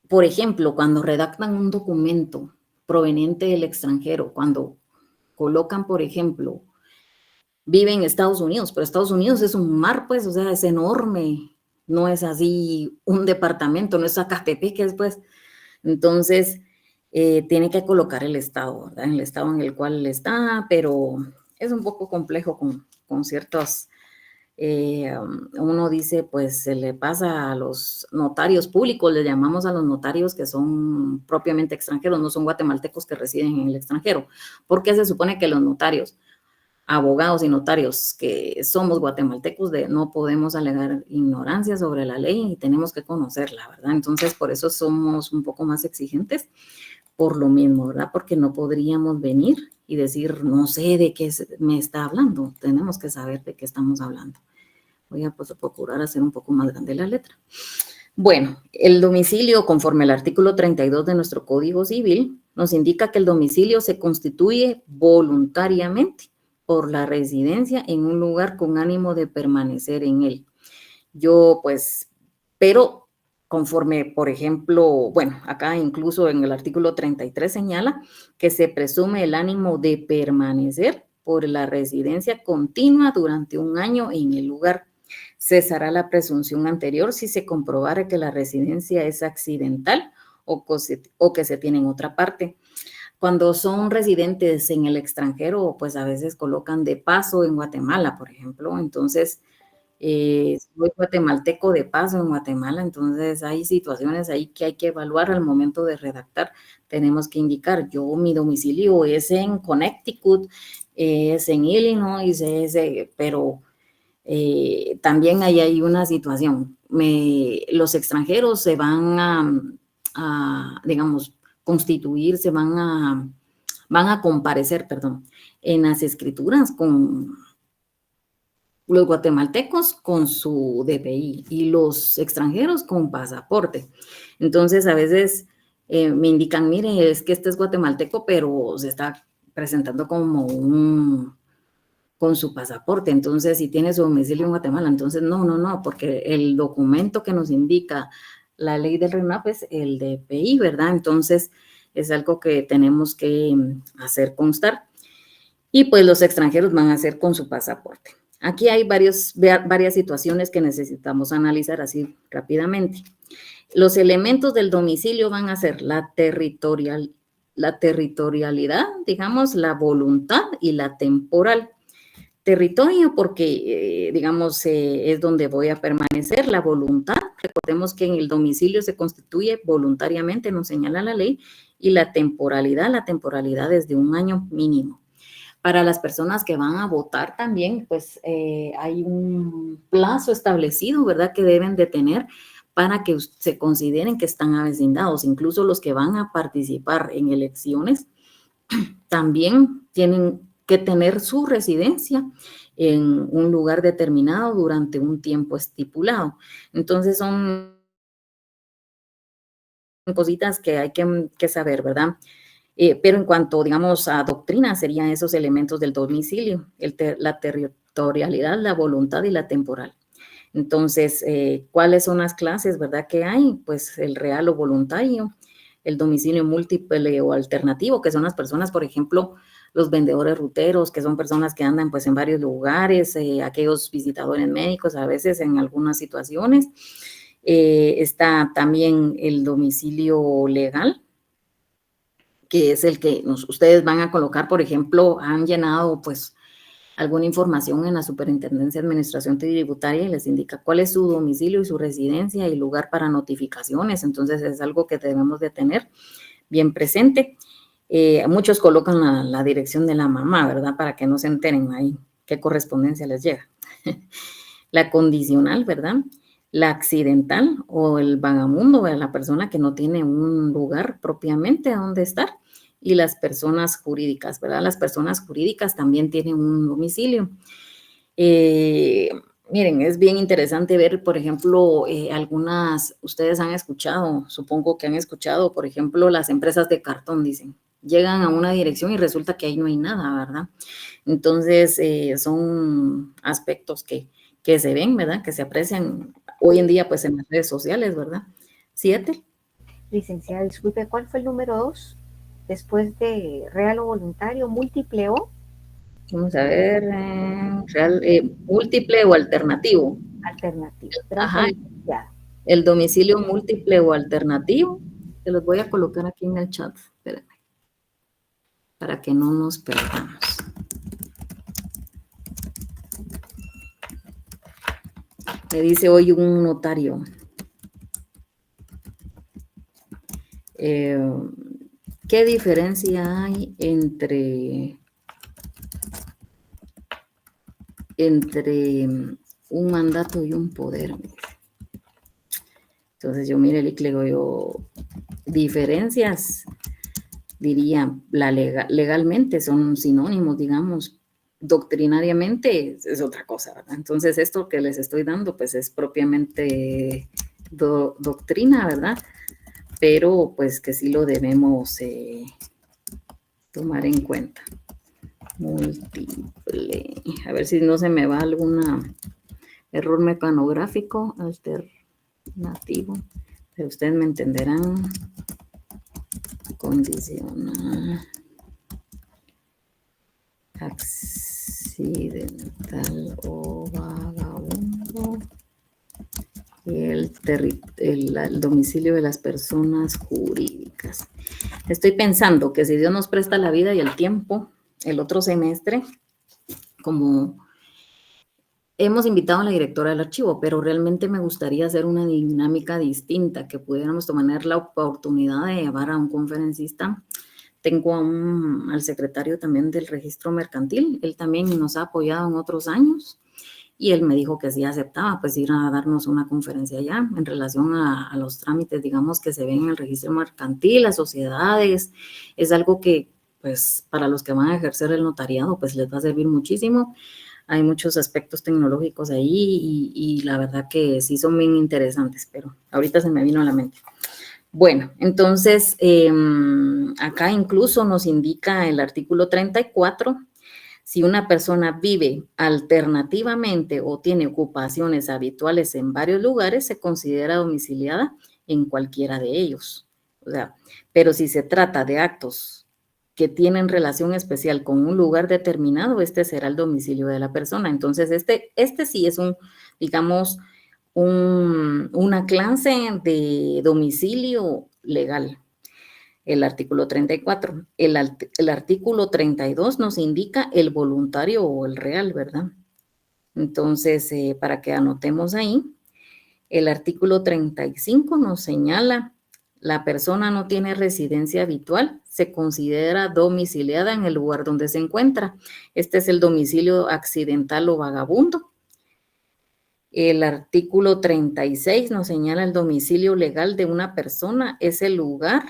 por ejemplo, cuando redactan un documento proveniente del extranjero, cuando colocan, por ejemplo, vive en Estados Unidos, pero Estados Unidos es un mar, pues, o sea, es enorme. No es así un departamento, no es Zacatepec, pues. Entonces, tiene que colocar el estado, ¿verdad? El estado en el cual está, pero es un poco complejo con ciertos uno dice, pues se le pasa a los notarios públicos, le llamamos a los notarios que son propiamente extranjeros, no son guatemaltecos que residen en el extranjero, porque se supone que los notarios, abogados y notarios que somos guatemaltecos, no podemos alegar ignorancia sobre la ley y tenemos que conocerla, ¿verdad? Entonces, por eso somos un poco más exigentes por lo mismo, ¿verdad? Porque no podríamos venir y decir, no sé de qué me está hablando, tenemos que saber de qué estamos hablando. Voy a procurar hacer un poco más grande la letra. Bueno, el domicilio, conforme al artículo 32 de nuestro Código Civil, nos indica que el domicilio se constituye voluntariamente por la residencia en un lugar con ánimo de permanecer en él. Pero conforme, por ejemplo, bueno, acá incluso en el artículo 33 señala que se presume el ánimo de permanecer por la residencia continua durante un año en el lugar. Cesará la presunción anterior si se comprobara que la residencia es accidental o que se tiene en otra parte. Cuando son residentes en el extranjero, pues a veces colocan de paso en Guatemala, por ejemplo. Entonces, soy guatemalteco de paso en Guatemala, entonces hay situaciones ahí que hay que evaluar al momento de redactar. Tenemos que indicar, mi domicilio es en Connecticut, es en Illinois, pero también ahí hay una situación. Los extranjeros se van digamos, constituir, van a comparecer, en las escrituras con los guatemaltecos con su DPI y los extranjeros con pasaporte. Entonces, a veces me indican, mire, es que este es guatemalteco, pero se está presentando como con su pasaporte. Entonces, si tiene su domicilio en Guatemala, entonces no, porque el documento que nos indica la ley del RENAP es el DPI, ¿verdad? Entonces, es algo que tenemos que hacer constar. Y pues los extranjeros van a hacer con su pasaporte. Aquí hay varias situaciones que necesitamos analizar así rápidamente. Los elementos del domicilio van a ser la territorialidad, digamos, la voluntad y la temporal. Territorio porque, es donde voy a permanecer. La voluntad, recordemos que en el domicilio se constituye voluntariamente, nos señala la ley, y la temporalidad es de un año mínimo. Para las personas que van a votar también, pues hay un plazo establecido, ¿verdad?, que deben de tener para que se consideren que están avecindados. Incluso los que van a participar en elecciones también tienen que tener su residencia en un lugar determinado durante un tiempo estipulado. Entonces son cositas que hay que saber, ¿verdad? Pero en cuanto, digamos, a doctrina, serían esos elementos del domicilio, la territorialidad, la voluntad y la temporal. Entonces, ¿cuáles son las clases, verdad, que hay? Pues el real o voluntario, el domicilio múltiple o alternativo, que son las personas, por ejemplo, los vendedores ruteros, que son personas que andan pues en varios lugares, aquellos visitadores médicos, a veces en algunas situaciones. Está también el domicilio legal, que es el que ustedes van a colocar, por ejemplo, han llenado pues alguna información en la Superintendencia de Administración Tributaria y les indica cuál es su domicilio y su residencia y lugar para notificaciones. Entonces es algo que debemos de tener bien presente. Muchos colocan la dirección de la mamá, ¿verdad? Para que no se enteren ahí qué correspondencia les llega. La condicional, ¿verdad? La accidental o el vagamundo, ¿verdad? La persona que no tiene un lugar propiamente donde estar. Y las personas jurídicas, ¿verdad? Las personas jurídicas también tienen un domicilio. Miren, es bien interesante ver, por ejemplo, ustedes han escuchado, supongo que han escuchado, por ejemplo, las empresas de cartón, dicen, llegan a una dirección y resulta que ahí no hay nada, ¿verdad? Entonces, son aspectos que se ven, ¿verdad? Que se aprecian hoy en día, pues, en las redes sociales, ¿verdad? 7. Licenciada, disculpe, ¿cuál fue el número 2? Después de real o voluntario, múltiple o. Vamos a ver, múltiple o alternativo. Alternativo. Ajá. El domicilio múltiple o alternativo. Se los voy a colocar aquí en el chat. Espérenme. Para que no nos perdamos. que dice hoy un notario. ¿Qué diferencia hay entre un mandato y un poder? Entonces yo, mire, le digo yo, diferencias, diría, legalmente son sinónimos, digamos, doctrinariamente es otra cosa, ¿verdad? Entonces esto que les estoy dando, pues es propiamente doctrina, ¿verdad? Pero pues que sí lo debemos tomar en cuenta. Múltiple. A ver si no se me va algún error mecanográfico alternativo, pero ustedes me entenderán. Condicional. Accidental o vagabundo. Y el domicilio de las personas jurídicas. Estoy pensando que si Dios nos presta la vida y el tiempo, el otro semestre, como hemos invitado a la directora del archivo, pero realmente me gustaría hacer una dinámica distinta, que pudiéramos tomar la oportunidad de llevar a un conferencista. Tengo al secretario también del registro mercantil, él también nos ha apoyado en otros años, y él me dijo que sí aceptaba, pues ir a darnos una conferencia allá en relación a los trámites, digamos, que se ven en el registro mercantil, las sociedades. Es algo que, pues, para los que van a ejercer el notariado, pues les va a servir muchísimo. Hay muchos aspectos tecnológicos ahí y la verdad que sí son bien interesantes, pero ahorita se me vino a la mente. Bueno, entonces, acá incluso nos indica el artículo 34, si una persona vive alternativamente o tiene ocupaciones habituales en varios lugares, se considera domiciliada en cualquiera de ellos. O sea, pero si se trata de actos que tienen relación especial con un lugar determinado, este será el domicilio de la persona. Entonces, este sí es digamos, una clase de domicilio legal. El artículo 34. El artículo 32 nos indica el voluntario o el real, ¿verdad? Entonces, para que anotemos ahí, el artículo 35 nos señala, la persona no tiene residencia habitual, se considera domiciliada en el lugar donde se encuentra. Este es el domicilio accidental o vagabundo. El artículo 36 nos señala el domicilio legal de una persona, es el lugar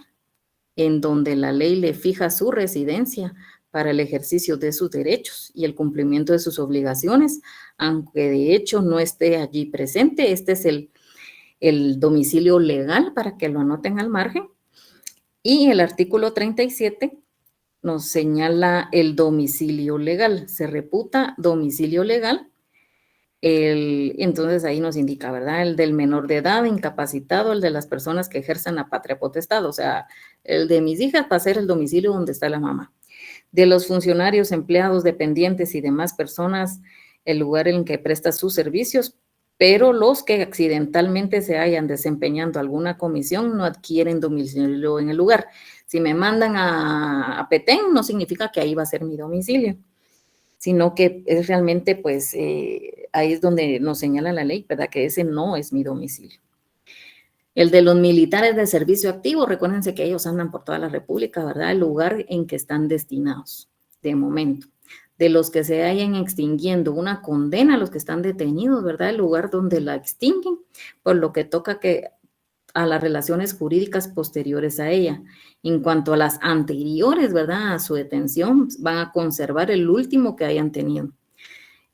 en donde la ley le fija su residencia para el ejercicio de sus derechos y el cumplimiento de sus obligaciones, aunque de hecho no esté allí presente. Este es el domicilio legal, para que lo anoten al margen. Y el artículo 37 nos señala el domicilio legal. Se reputa domicilio legal. Entonces ahí nos indica, ¿verdad? El del menor de edad, incapacitado, el de las personas que ejerzan la patria potestad, o sea, el de mis hijas va a ser el domicilio donde está la mamá. De los funcionarios, empleados, dependientes y demás personas, el lugar en que presta sus servicios, pero los que accidentalmente se hayan desempeñando alguna comisión no adquieren domicilio en el lugar. Si me mandan a Petén, no significa que ahí va a ser mi domicilio, sino que es realmente, pues, ahí es donde nos señala la ley, ¿verdad? Que ese no es mi domicilio. El de los militares de servicio activo, recuérdense que ellos andan por toda la República, ¿verdad? El lugar en que están destinados, de momento. De los que se hayan extinguiendo una condena, los que están detenidos, ¿verdad? El lugar donde la extinguen, por lo que toca a las relaciones jurídicas posteriores a ella. En cuanto a las anteriores, ¿verdad?, a su detención, van a conservar el último que hayan tenido.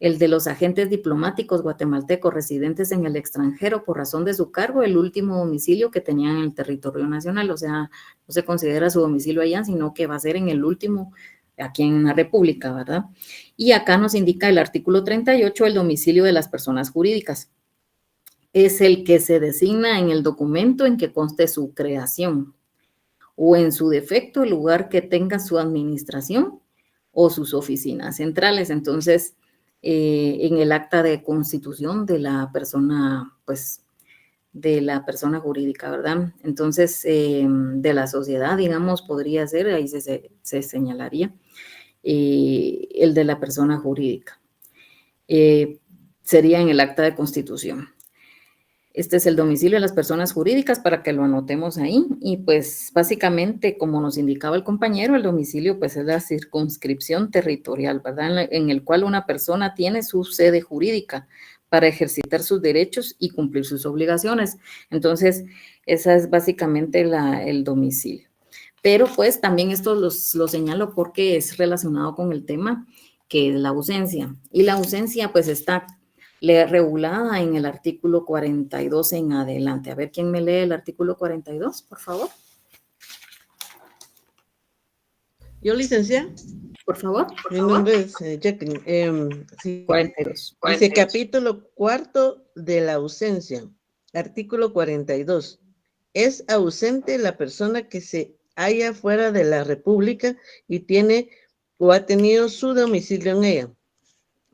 El de los agentes diplomáticos guatemaltecos residentes en el extranjero por razón de su cargo, el último domicilio que tenían en el territorio nacional, o sea, no se considera su domicilio allá, sino que va a ser en el último aquí en la República, ¿verdad? Y acá nos indica el artículo 38, el domicilio de las personas jurídicas. Es el que se designa en el documento en que conste su creación, o en su defecto el lugar que tenga su administración o sus oficinas centrales. Entonces, en el acta de constitución de la persona, pues, de la persona jurídica, ¿verdad? Entonces, de la sociedad, digamos, podría ser, ahí se señalaría, el de la persona jurídica. Sería en el acta de constitución. Este es el domicilio de las personas jurídicas para que lo anotemos ahí. Y pues básicamente, como nos indicaba el compañero, el domicilio pues es la circunscripción territorial, ¿verdad? En el cual una persona tiene su sede jurídica para ejercitar sus derechos y cumplir sus obligaciones. Entonces, esa es básicamente el domicilio. Pero pues también esto lo señalo porque es relacionado con el tema que es la ausencia. Y la ausencia pues está regulada en el artículo 42 en adelante. A ver, ¿quién me lee el artículo 42, por favor? Yo, licenciada. Por favor. Mi nombre es Jacqueline. Sí. 42. Dice capítulo 4 de la ausencia. Artículo 42. Es ausente la persona que se halla fuera de la República y tiene o ha tenido su domicilio en ella.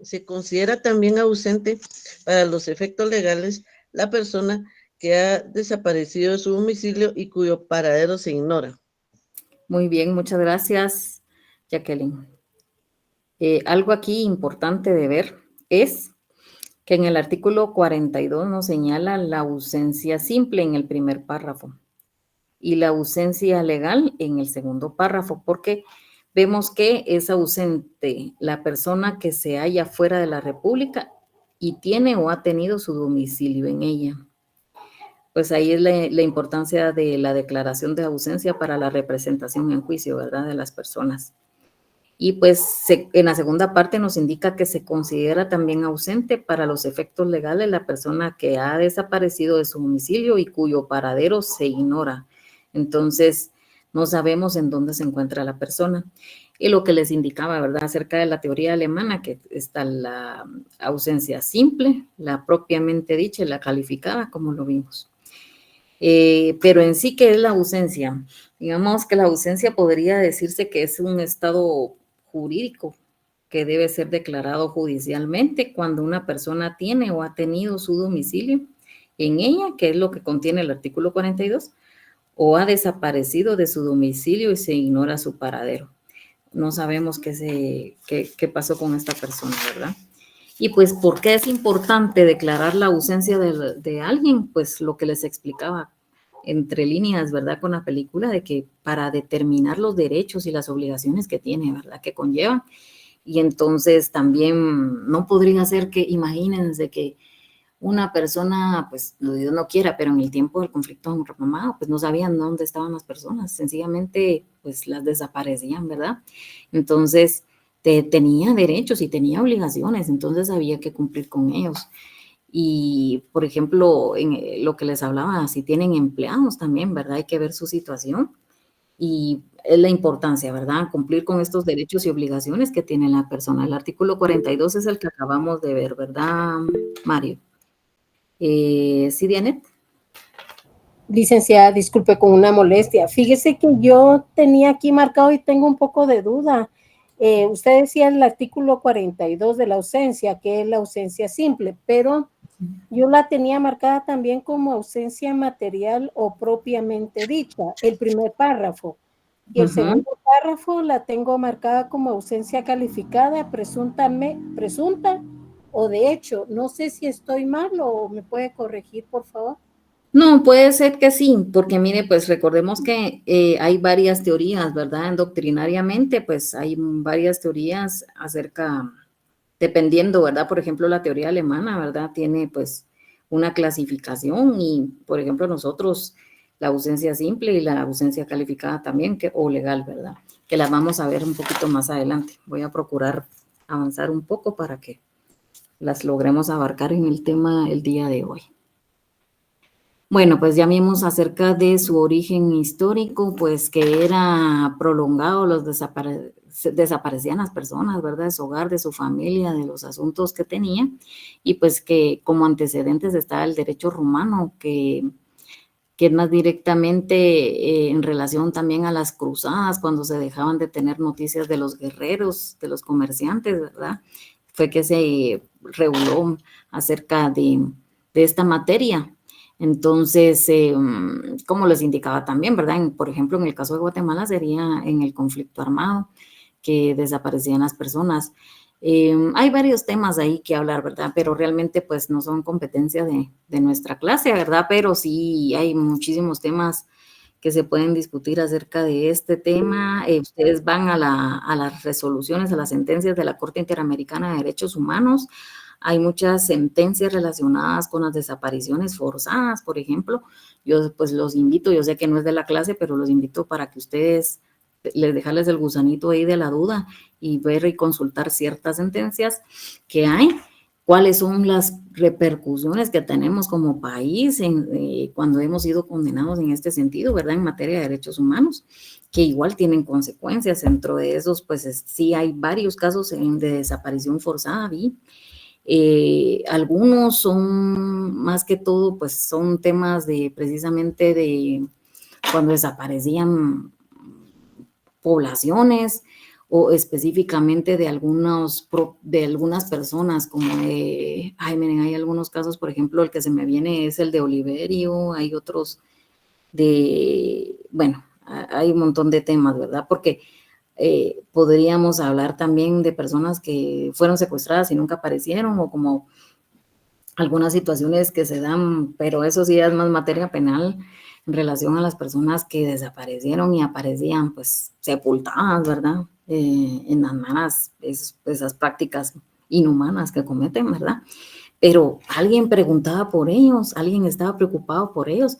Se considera también ausente para los efectos legales la persona que ha desaparecido de su domicilio y cuyo paradero se ignora. Muy bien, muchas gracias, Jacqueline. Algo aquí importante de ver es que en el artículo 42 nos señala la ausencia simple en el primer párrafo y la ausencia legal en el segundo párrafo, porque vemos que es ausente la persona que se halla fuera de la República y tiene o ha tenido su domicilio en ella. Pues ahí es la importancia de la declaración de ausencia para la representación en juicio, ¿verdad?, de las personas. Y pues en la segunda parte nos indica que se considera también ausente para los efectos legales la persona que ha desaparecido de su domicilio y cuyo paradero se ignora. Entonces, no sabemos en dónde se encuentra la persona. Y lo que les indicaba, ¿verdad?, acerca de la teoría alemana, que está la ausencia simple, la propiamente dicha y la calificada, como lo vimos. Pero en sí, ¿qué es la ausencia? Digamos que la ausencia podría decirse que es un estado jurídico que debe ser declarado judicialmente cuando una persona tiene o ha tenido su domicilio en ella, que es lo que contiene el artículo 42, o ha desaparecido de su domicilio y se ignora su paradero. No sabemos qué pasó con esta persona, ¿verdad? Y pues, ¿por qué es importante declarar la ausencia de alguien? Pues lo que les explicaba entre líneas, ¿verdad?, con la película, de que para determinar los derechos y las obligaciones que tiene, ¿verdad?, que conllevan. Y entonces también no podría ser que, imagínense que una persona, pues, Dios no quiera, pero en el tiempo del conflicto armado, pues no sabían dónde estaban las personas, sencillamente, pues las desaparecían, ¿verdad? Entonces, tenía derechos y tenía obligaciones, entonces había que cumplir con ellos. Y, por ejemplo, en lo que les hablaba, si tienen empleados también, ¿verdad? Hay que ver su situación y es la importancia, ¿verdad?, cumplir con estos derechos y obligaciones que tiene la persona. El artículo 42 es el que acabamos de ver, ¿verdad, Mario? ¿Sí, Dianet? Licenciada, disculpe con una molestia. Fíjese que yo tenía aquí marcado y tengo un poco de duda. Usted decía el artículo 42 de la ausencia, que es la ausencia simple, pero yo la tenía marcada también como ausencia material o propiamente dicha, el primer párrafo. Y el segundo párrafo la tengo marcada como ausencia calificada, presunta o de hecho. No sé si estoy mal o me puede corregir, por favor. No, puede ser que sí, porque mire, pues recordemos que hay varias teorías, ¿verdad? Doctrinariamente, pues hay varias teorías acerca, dependiendo, ¿verdad? Por ejemplo, la teoría alemana, ¿verdad?, tiene pues una clasificación y, por ejemplo, nosotros la ausencia simple y la ausencia calificada también, o legal, ¿verdad?, que las vamos a ver un poquito más adelante. Voy a procurar avanzar un poco para que las logremos abarcar en el tema el día de hoy. Bueno, pues ya vimos acerca de su origen histórico, pues que era prolongado, desaparecían las personas, ¿verdad?, de su hogar, de su familia, de los asuntos que tenía, y pues que como antecedentes estaba el derecho romano, que es más directamente en relación también a las cruzadas, cuando se dejaban de tener noticias de los guerreros, de los comerciantes, ¿verdad? Fue que se reguló acerca de esta materia. Entonces, como les indicaba también, ¿verdad? Por ejemplo, en el caso de Guatemala sería en el conflicto armado, que desaparecían las personas. Hay varios temas ahí que hablar, ¿verdad? Pero realmente pues no son competencia de nuestra clase, ¿verdad? Pero sí hay muchísimos temas que se pueden discutir acerca de este tema. Ustedes van a las resoluciones, a las sentencias de la Corte Interamericana de Derechos Humanos. Hay muchas sentencias relacionadas con las desapariciones forzadas, por ejemplo. Yo pues los invito, yo sé que no es de la clase, pero los invito para que ustedes les dejarles el gusanito ahí de la duda y ver y consultar ciertas sentencias que hay, cuáles son las repercusiones que tenemos como país cuando hemos sido condenados en este sentido, ¿verdad? En materia de derechos humanos, que igual tienen consecuencias. Dentro de esos, pues sí hay varios casos de desaparición forzada, ¿sí? Algunos son, más que todo, pues son temas de precisamente de cuando desaparecían poblaciones o específicamente de algunas personas, como miren, hay algunos casos, por ejemplo, el que se me viene es el de Oliverio, hay otros bueno, hay un montón de temas, ¿verdad? Porque podríamos hablar también de personas que fueron secuestradas y nunca aparecieron, o como algunas situaciones que se dan, pero eso sí es más materia penal en relación a las personas que desaparecieron y aparecían pues sepultadas, ¿verdad? En las malas, esas prácticas inhumanas que cometen, ¿verdad? Pero alguien preguntaba por ellos, alguien estaba preocupado por ellos,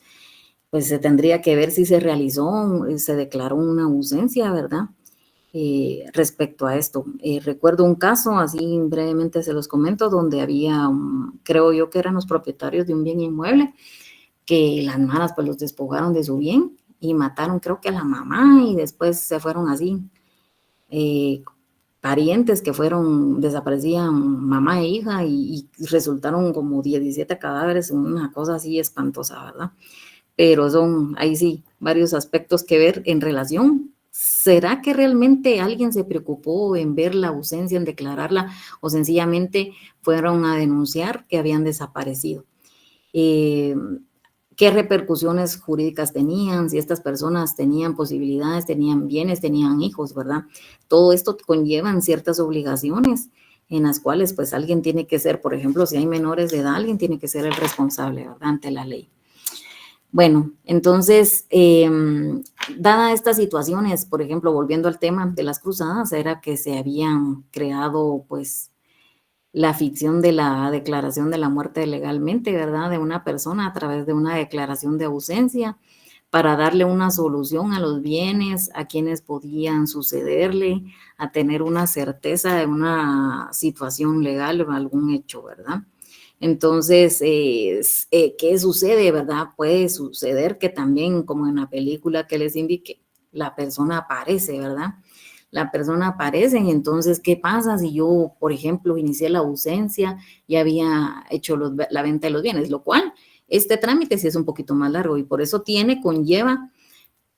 pues se tendría que ver si se realizó, se declaró una ausencia, ¿verdad? Respecto a esto. Recuerdo un caso, así brevemente se los comento, donde había, creo yo que eran los propietarios de un bien inmueble, que las maras pues los despojaron de su bien y mataron creo que a la mamá, y después se fueron así, parientes que desaparecían mamá e hija, y resultaron como 17 cadáveres, una cosa así espantosa, ¿verdad? Pero ahí sí, varios aspectos que ver en relación. ¿Será que realmente alguien se preocupó en ver la ausencia, en declararla, o sencillamente fueron a denunciar que habían desaparecido? ¿Qué repercusiones jurídicas tenían? Si estas personas tenían posibilidades, tenían bienes, tenían hijos, ¿verdad? Todo esto conlleva ciertas obligaciones en las cuales pues alguien tiene que ser, por ejemplo, si hay menores de edad, alguien tiene que ser el responsable, ¿verdad? Ante la ley. Bueno, entonces, dadas estas situaciones, por ejemplo, volviendo al tema de las cruzadas, era que se habían creado, pues, la ficción de la declaración de la muerte legalmente, ¿verdad? De una persona a través de una declaración de ausencia para darle una solución a los bienes, a quienes podían sucederle, a tener una certeza de una situación legal o algún hecho, ¿verdad? Entonces, ¿qué sucede, verdad? Puede suceder que también, como en la película que les indiqué, la persona aparece, ¿verdad? La persona aparece, y entonces, ¿qué pasa si yo, por ejemplo, inicié la ausencia y había hecho la venta de los bienes? Lo cual, este trámite sí es un poquito más largo, y por eso conlleva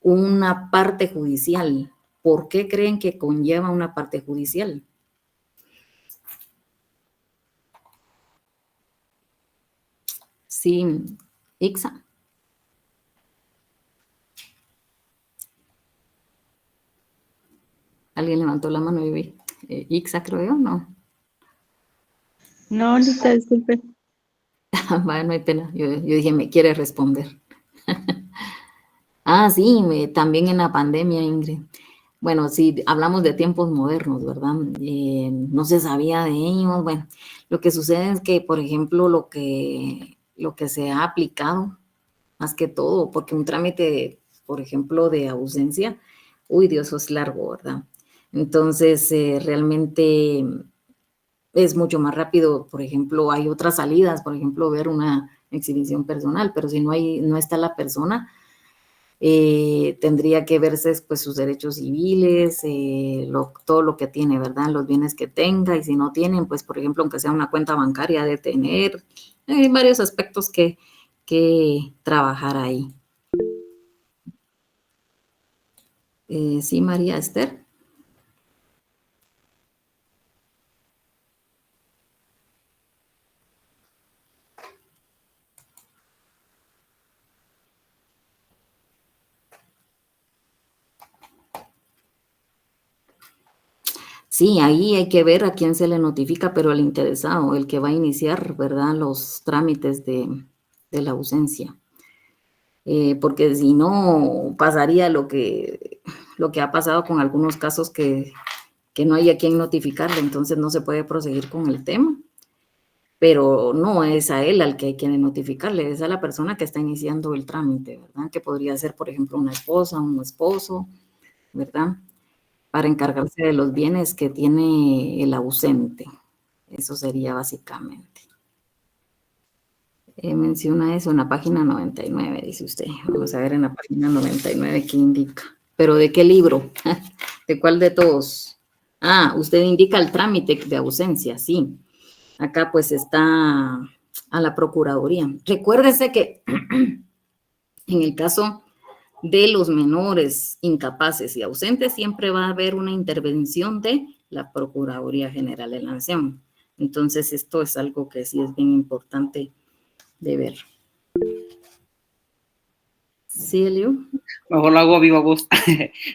una parte judicial. ¿Por qué creen que conlleva una parte judicial? Sí, Ixa. Alguien levantó la mano y vi. Ixa, creo yo, ¿no? No, Lita, disculpe. Vaya, no hay pena. Yo dije, me quiere responder. Sí, también en la pandemia, Ingrid. Bueno, sí, hablamos de tiempos modernos, ¿verdad? No se sabía de ellos. Bueno, lo que sucede es que, por ejemplo, lo que se ha aplicado, más que todo, porque un trámite, por ejemplo, de ausencia, uy, Dios, eso es largo, ¿verdad? Entonces, realmente es mucho más rápido. Por ejemplo, hay otras salidas, por ejemplo, ver una exhibición personal, pero si no está la persona, tendría que verse pues sus derechos civiles, todo lo que tiene, ¿verdad? Los bienes que tenga, y si no tienen, pues por ejemplo, aunque sea una cuenta bancaria de tener, hay varios aspectos que trabajar ahí. Sí, María Esther. Sí, ahí hay que ver a quién se le notifica, pero al interesado, el que va a iniciar, ¿verdad?, los trámites de la ausencia. Porque si no, pasaría lo que ha pasado con algunos casos que no hay a quien notificarle, entonces no se puede proseguir con el tema. Pero no es a él al que hay que notificarle, es a la persona que está iniciando el trámite, ¿verdad? Que podría ser, por ejemplo, una esposa, un esposo, ¿verdad? Para encargarse de los bienes que tiene el ausente. Eso sería básicamente. Menciona eso en la página 99, dice usted. Vamos a ver en la página 99 qué indica. ¿Pero de qué libro? ¿De cuál de todos? Ah, usted indica el trámite de ausencia, sí. Acá pues está a la Procuraduría. Recuérdese que en el caso de los menores incapaces y ausentes siempre va a haber una intervención de la Procuraduría General de la Nación. Entonces esto es algo que sí es bien importante de ver. ¿Sí, Elio? Mejor lo hago a viva voz.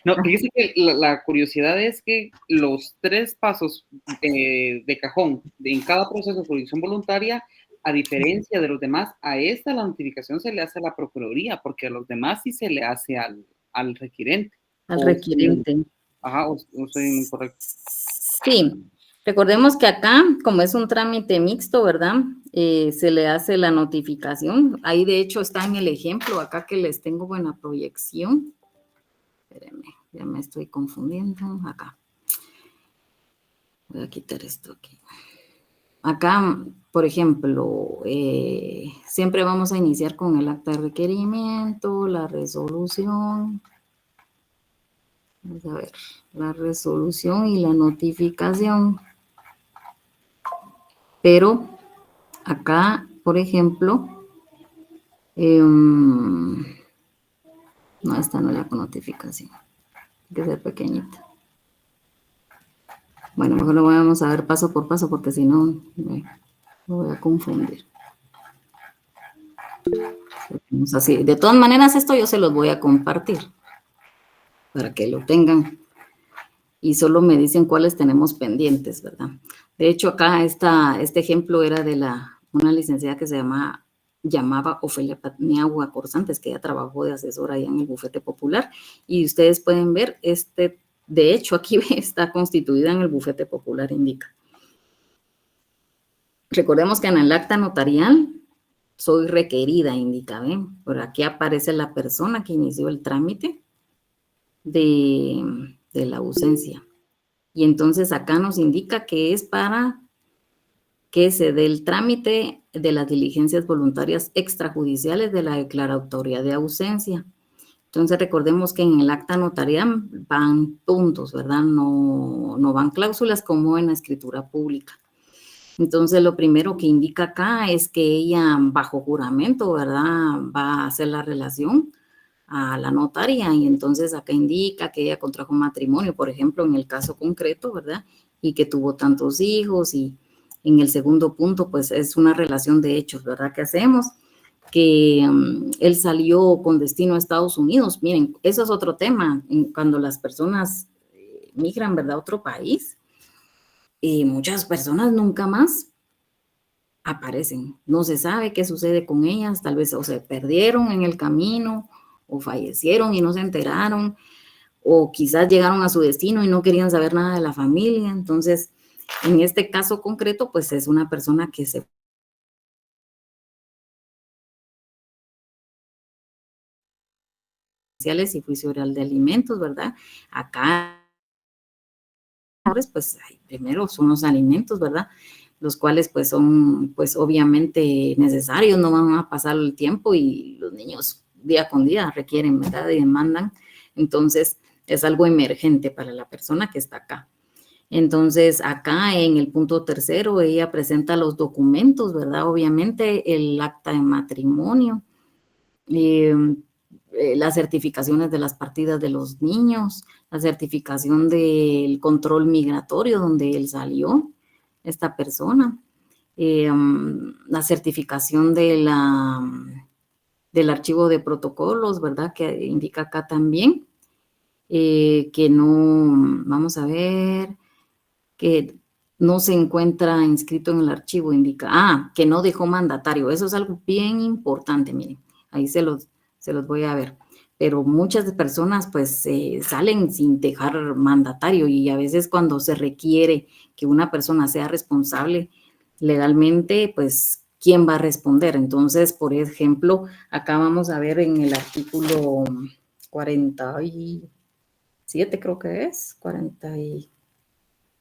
No, fíjese que la curiosidad es que los 3 pasos de cajón en cada proceso de jurisdicción voluntaria, a diferencia de los demás, a esta la notificación se le hace a la Procuraduría, porque a los demás sí se le hace al requirente. Al requirente. Ajá, o soy incorrecto. Sí, recordemos que acá, como es un trámite mixto, ¿verdad? Se le hace la notificación. Ahí, de hecho, está en el ejemplo acá que les tengo buena proyección. Espérenme, ya me estoy confundiendo. Acá. Voy a quitar esto aquí. Acá, por ejemplo, siempre vamos a iniciar con el acta de requerimiento, la resolución. Vamos a ver, la resolución y la notificación. Pero acá, por ejemplo, no, esta no es la notificación. Tiene que ser pequeñita. Bueno, mejor lo vamos a ver paso por paso porque si no me voy a confundir. Así. De todas maneras, esto yo se los voy a compartir para que lo tengan y solo me dicen cuáles tenemos pendientes, ¿verdad? De hecho, acá este ejemplo era de una licenciada que se llamaba Ofelia Paniagua Corzantes, que ya trabajó de asesora allá en el Bufete Popular, y ustedes pueden ver, de hecho, aquí está constituida en el Bufete Popular, indica. Recordemos que en el acta notarial soy requerida, indica, ¿ven? Por aquí aparece la persona que inició el trámite de la ausencia. Y entonces acá nos indica que es para que se dé el trámite de las diligencias voluntarias extrajudiciales de la declaratoria de ausencia. Entonces recordemos que en el acta notarial van puntos, ¿verdad? No van cláusulas como en la escritura pública. Entonces lo primero que indica acá es que ella bajo juramento, ¿verdad? Va a hacer la relación a la notaria y entonces acá indica que ella contrajo matrimonio, por ejemplo, en el caso concreto, ¿verdad? Y que tuvo tantos hijos y en el segundo punto, pues es una relación de hechos, ¿verdad? ¿Qué hacemos? Que él salió con destino a Estados Unidos. Miren, eso es otro tema. Cuando las personas migran, ¿verdad?, a otro país, muchas personas nunca más aparecen. No se sabe qué sucede con ellas, tal vez o se perdieron en el camino, o fallecieron y no se enteraron, o quizás llegaron a su destino y no querían saber nada de la familia. Entonces, en este caso concreto, pues es una persona que se y juicio oral de alimentos, ¿verdad? Acá, pues primero son los alimentos, ¿verdad? Los cuales pues son pues obviamente necesarios, no van a pasar el tiempo y los niños día con día requieren, ¿verdad?, y demandan. Entonces es algo emergente para la persona que está acá. Entonces acá en el punto tercero ella presenta los documentos, ¿verdad? Obviamente el acta de matrimonio, las certificaciones de las partidas de los niños, la certificación del control migratorio donde él salió, esta persona, la certificación del archivo de protocolos, ¿verdad?, que indica acá también, que no, vamos a ver, que no se encuentra inscrito en el archivo, indica, que no dejó mandatario. Eso es algo bien importante, miren, ahí se los voy a ver. Pero muchas personas pues salen sin dejar mandatario, y a veces cuando se requiere que una persona sea responsable legalmente, pues ¿quién va a responder? Entonces, por ejemplo, acá vamos a ver en el artículo 47, creo que es,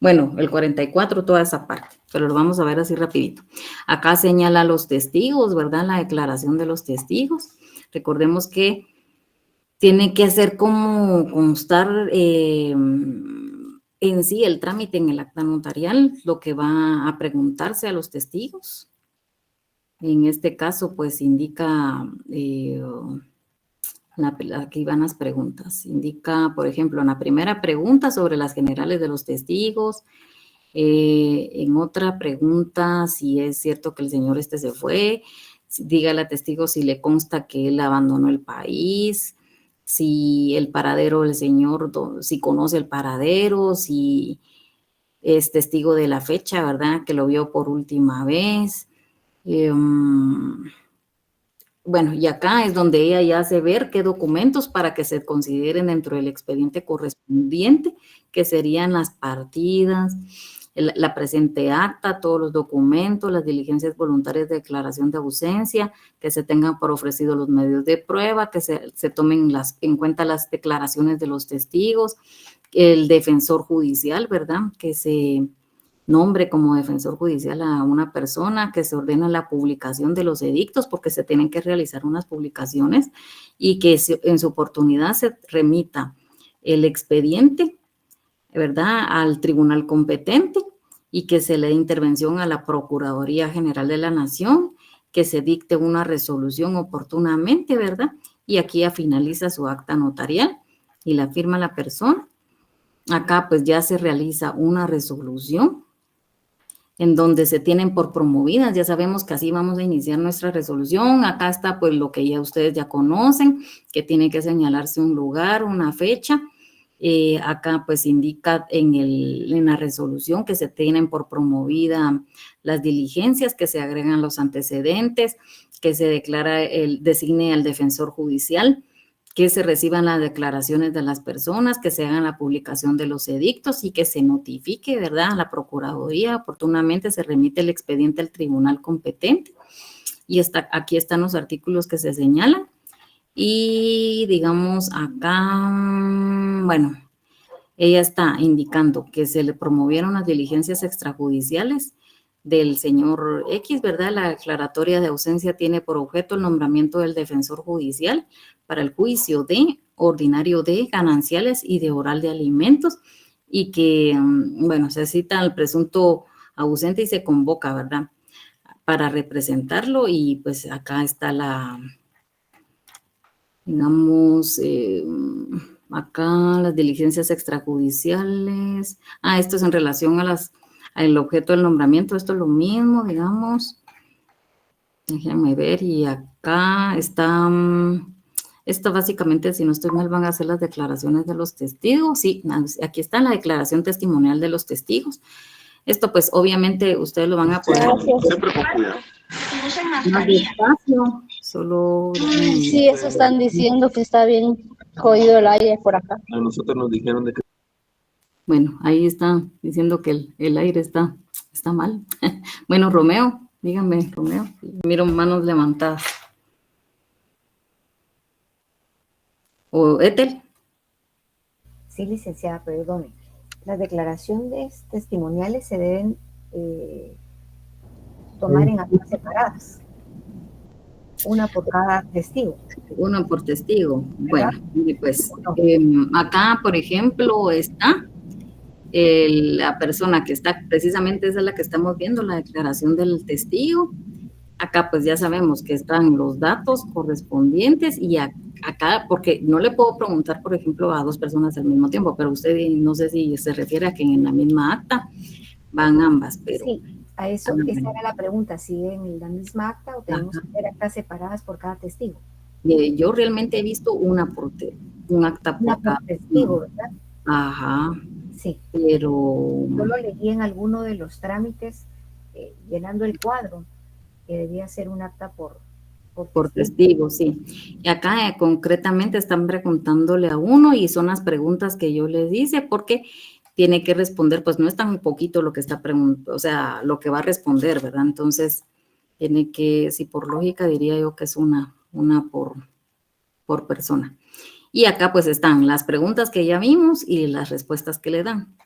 bueno, el 44, toda esa parte, pero lo vamos a ver así rapidito. Acá señala los testigos, ¿verdad? La declaración de los testigos. Recordemos que tiene que hacer como constar en sí el trámite en el acta notarial, lo que va a preguntarse a los testigos. En este caso, pues indica, aquí van las preguntas. Indica, por ejemplo, en la primera pregunta sobre las generales de los testigos. En otra pregunta, si es cierto que el señor se fue. Dígale al testigo si le consta que él abandonó el país. Si el paradero del señor, si conoce el paradero, si es testigo de la fecha, ¿verdad? Que lo vio por última vez. Bueno, y acá es donde ella ya hace ver qué documentos para que se consideren dentro del expediente correspondiente, que serían las partidas, la presente acta, todos los documentos, las diligencias voluntarias de declaración de ausencia, que se tengan por ofrecido los medios de prueba, que se tomen en cuenta las declaraciones de los testigos, el defensor judicial, ¿verdad? Que se nombre como defensor judicial a una persona, que se ordena la publicación de los edictos, porque se tienen que realizar unas publicaciones, y que en su oportunidad se remita el expediente, ¿verdad?, al tribunal competente, y que se le dé intervención a la Procuraduría General de la Nación, que se dicte una resolución oportunamente, ¿verdad? Y aquí ya finaliza su acta notarial y la firma la persona. Acá pues ya se realiza una resolución en donde se tienen por promovidas. Ya sabemos que así vamos a iniciar nuestra resolución. Acá está pues lo que ya ustedes ya conocen, que tiene que señalarse un lugar, una fecha. Acá pues indica en la resolución que se tienen por promovida las diligencias, que se agregan los antecedentes, que se declara designe al defensor judicial, que se reciban las declaraciones de las personas, que se hagan la publicación de los edictos y que se notifique, ¿verdad?, a la Procuraduría. Oportunamente se remite el expediente al tribunal competente, y aquí están los artículos que se señalan. Y digamos acá, bueno, ella está indicando que se le promovieron las diligencias extrajudiciales del señor X, ¿verdad? La declaratoria de ausencia tiene por objeto el nombramiento del defensor judicial para el juicio ordinario de gananciales y de oral de alimentos, y que, bueno, se cita al presunto ausente y se convoca, ¿verdad?, para representarlo. Y pues acá está digamos, acá las diligencias extrajudiciales. Esto es en relación al objeto del nombramiento. Esto es lo mismo, digamos. Déjenme ver, y acá está, esto básicamente, si no estoy mal, van a hacer las declaraciones de los testigos. Sí, aquí está la declaración testimonial de los testigos. Esto pues obviamente ustedes lo van a poder. Siempre con cuidado. Más despacio, solo. Sí, eso están diciendo que está bien jodido el aire por acá. A nosotros nos dijeron de que. Bueno, ahí está diciendo que el aire está mal. Bueno, Romeo, dígame, Romeo. Miro manos levantadas. ¿O Ethel? Sí, licenciada, perdone. Las declaraciones testimoniales se deben tomar en actas separadas, una por cada testigo. Una por testigo. Bueno, pues acá, por ejemplo, está la persona que está, precisamente esa es la que estamos viendo, la declaración del testigo. Acá pues ya sabemos que están los datos correspondientes, y acá, porque no le puedo preguntar, por ejemplo, a dos personas al mismo tiempo, pero usted no sé si se refiere a que en la misma acta van ambas, pero... Sí, a eso, esa era la pregunta, si en la misma acta o tenemos que hacer actas separadas por cada testigo. Yo realmente he visto un acta por cada testigo, ¿verdad? Ajá. Sí. Pero yo lo leí en alguno de los trámites, llenando el cuadro, que debía ser un acta por testigo, sí. Y acá concretamente están preguntándole a uno y son las preguntas que yo les hice porque tiene que responder, pues no es tan poquito lo que está preguntando, o sea, lo que va a responder, ¿verdad? Entonces, tiene que, si por lógica diría yo que es una por persona. Y acá pues están las preguntas que ya vimos y las respuestas que le dan.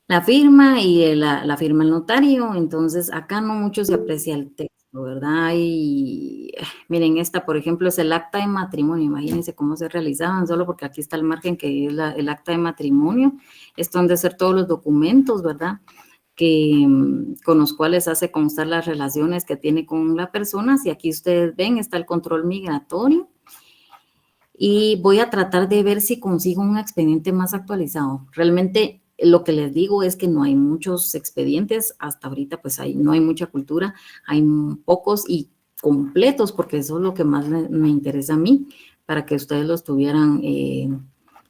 La firma y la firma el notario, entonces acá no mucho se aprecia el texto, ¿verdad? Y miren, esta por ejemplo es el acta de matrimonio, imagínense cómo se realizaban, solo porque aquí está el margen que es el acta de matrimonio, esto han de ser todos los documentos, ¿verdad? Con los cuales hace constar las relaciones que tiene con la persona. Si aquí ustedes ven, está el control migratorio. Y voy a tratar de ver si consigo un expediente más actualizado. Realmente lo que les digo es que no hay muchos expedientes. Hasta ahorita pues no hay mucha cultura. Hay pocos y completos porque eso es lo que más me interesa a mí para que ustedes los tuvieran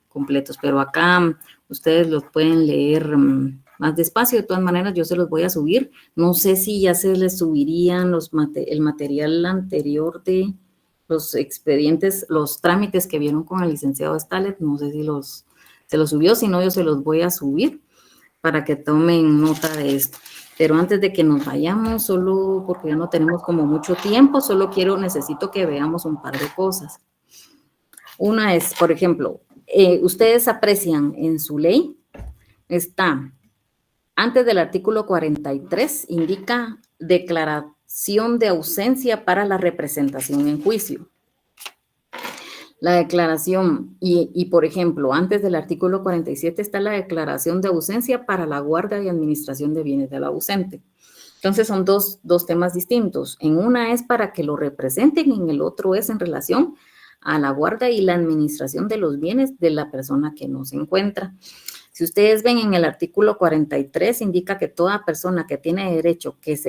completos. Pero acá ustedes los pueden leer más despacio. De todas maneras, yo se los voy a subir. No sé si ya se les subirían el material anterior de los expedientes, los trámites que vieron con el licenciado Stalet. No sé si se los subió, si no, yo se los voy a subir para que tomen nota de esto. Pero antes de que nos vayamos, solo porque ya no tenemos como mucho tiempo, solo necesito que veamos un par de cosas. Una es, por ejemplo, ustedes aprecian en su ley, está antes del artículo 43, indica declaración de ausencia para la representación en juicio. La declaración, y por ejemplo, antes del artículo 47 está la declaración de ausencia para la guarda y administración de bienes del ausente. Entonces son dos temas distintos. En una es para que lo representen, en el otro es en relación a la guarda y la administración de los bienes de la persona que no se encuentra. Si ustedes ven en el artículo 43, indica que toda persona que tiene derecho que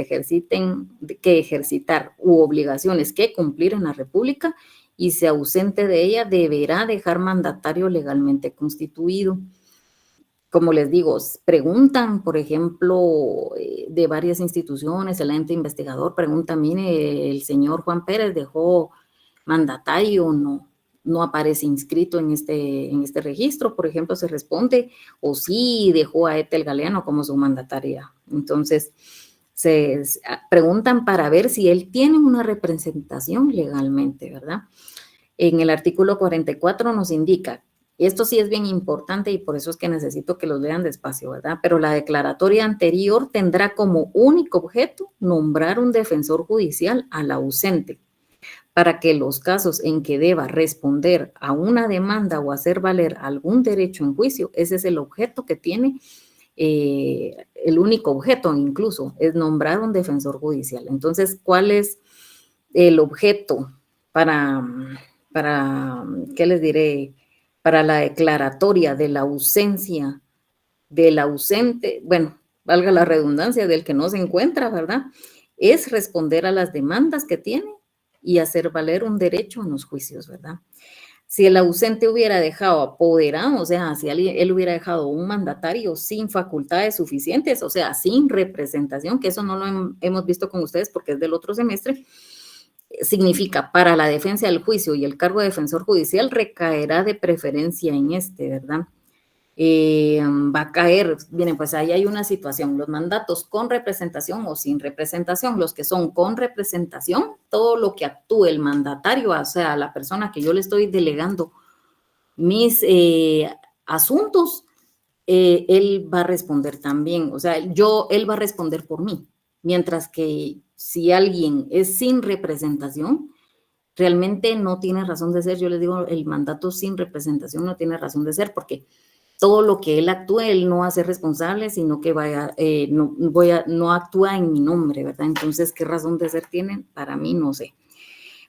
ejercitar u obligaciones que cumplir en la República y se ausente de ella, deberá dejar mandatario legalmente constituido. Como les digo, preguntan, por ejemplo, de varias instituciones, el ente investigador pregunta, mire, el señor Juan Pérez dejó mandatario, no aparece inscrito en este registro, por ejemplo, se responde, o sí, dejó a Ethel Galeano como su mandataria. Entonces, se preguntan para ver si él tiene una representación legalmente, ¿verdad? En el artículo 44 nos indica, y esto sí es bien importante y por eso es que necesito que los lean despacio, ¿verdad? Pero la declaratoria anterior tendrá como único objeto nombrar un defensor judicial al ausente, para que los casos en que deba responder a una demanda o hacer valer algún derecho en juicio, ese es el objeto que tiene, el único objeto incluso, es nombrar un defensor judicial. Entonces, ¿cuál es el objeto para ¿qué les diré? Para la declaratoria de la ausencia del ausente, bueno, valga la redundancia, del que no se encuentra, ¿verdad? Es responder a las demandas que tiene y hacer valer un derecho en los juicios, ¿verdad? Si el ausente hubiera dejado apoderado, o sea, si él hubiera dejado un mandatario sin facultades suficientes, o sea, sin representación, que eso no lo hemos visto con ustedes porque es del otro semestre, significa para la defensa del juicio y el cargo de defensor judicial recaerá de preferencia en ¿verdad? Va a caer, miren, pues ahí hay una situación, los mandatos con representación o sin representación, los que son con representación, todo lo que actúe el mandatario, o sea, la persona que yo le estoy delegando mis asuntos, él va a responder también, o sea, él va a responder por mí, mientras que si alguien es sin representación, realmente no tiene razón de ser. Yo les digo, el mandato sin representación no tiene razón de ser porque todo lo que él actúe, él no va a ser responsable, sino que no actúa en mi nombre, ¿verdad? Entonces, ¿qué razón de ser tienen? Para mí no sé,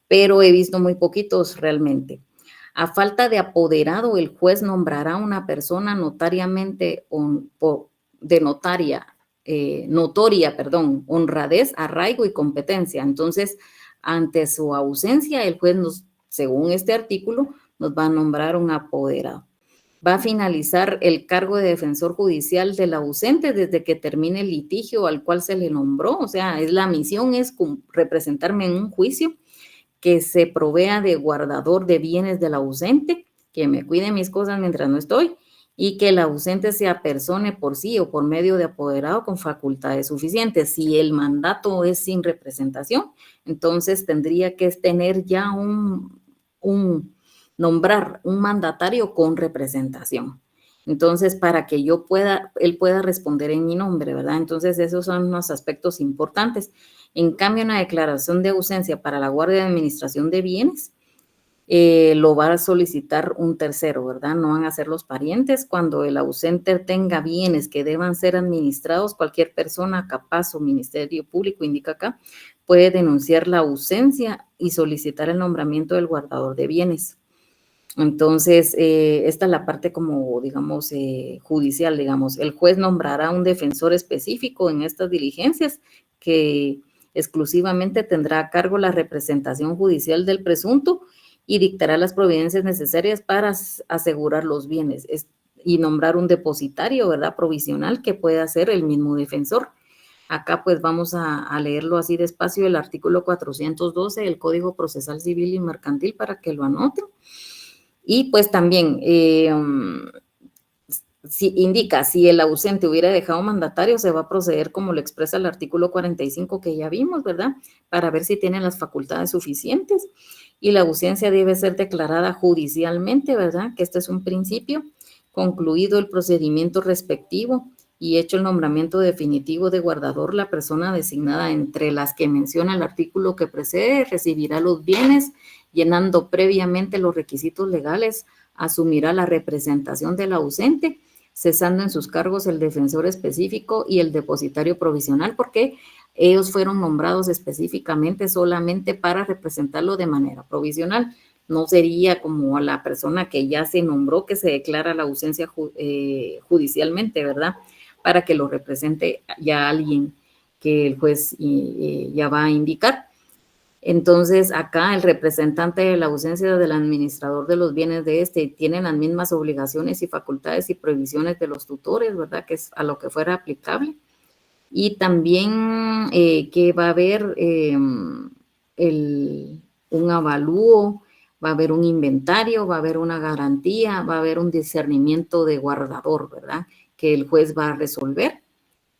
pero he visto muy poquitos realmente. A falta de apoderado, el juez nombrará una persona notariamente de notoria, honradez, arraigo y competencia. Entonces, ante su ausencia, el juez según este artículo, nos va a nombrar un apoderado. va a finalizar el cargo de defensor judicial del ausente desde que termine el litigio al cual se le nombró. O sea, la misión es representarme en un juicio, que se provea de guardador de bienes del ausente, que me cuide mis cosas mientras no estoy, y que el ausente se apersone por sí o por medio de apoderado con facultades suficientes. Si el mandato es sin representación, entonces tendría que tener ya nombrar un mandatario con representación. Entonces, para que él pueda responder en mi nombre, ¿verdad? Entonces, esos son unos aspectos importantes. En cambio, una declaración de ausencia para la guardia de administración de bienes, lo va a solicitar un tercero, ¿verdad? No van a ser los parientes. Cuando el ausente tenga bienes que deban ser administrados, cualquier persona capaz o ministerio público, indica acá, puede denunciar la ausencia y solicitar el nombramiento del guardador de bienes. Entonces, esta es la parte como, digamos, judicial, digamos. El juez nombrará un defensor específico en estas diligencias que exclusivamente tendrá a cargo la representación judicial del presunto y dictará las providencias necesarias para asegurar los bienes y nombrar un depositario, ¿verdad?, provisional que pueda ser el mismo defensor. Acá pues vamos a leerlo así despacio, el artículo 412 del Código Procesal Civil y Mercantil para que lo anoten. Y pues también indica, si el ausente hubiera dejado mandatario, se va a proceder como lo expresa el artículo 45 que ya vimos, ¿verdad?, para ver si tienen las facultades suficientes. Y la ausencia debe ser declarada judicialmente, ¿verdad?, que este es un principio, concluido el procedimiento respectivo y hecho el nombramiento definitivo de guardador, la persona designada entre las que menciona el artículo que precede recibirá los bienes, llenando previamente los requisitos legales, asumirá la representación del ausente, cesando en sus cargos el defensor específico y el depositario provisional, porque ellos fueron nombrados específicamente solamente para representarlo de manera provisional. No sería como a la persona que ya se nombró, que se declara la ausencia judicialmente, ¿verdad?, para que lo represente ya alguien que el juez ya va a indicar. Entonces, acá el representante de la ausencia del administrador de los bienes de tiene las mismas obligaciones y facultades y prohibiciones de los tutores, ¿verdad?, que es a lo que fuera aplicable. Y también que va a haber un avalúo, va a haber un inventario, va a haber una garantía, va a haber un discernimiento de guardador, ¿verdad?, que el juez va a resolver.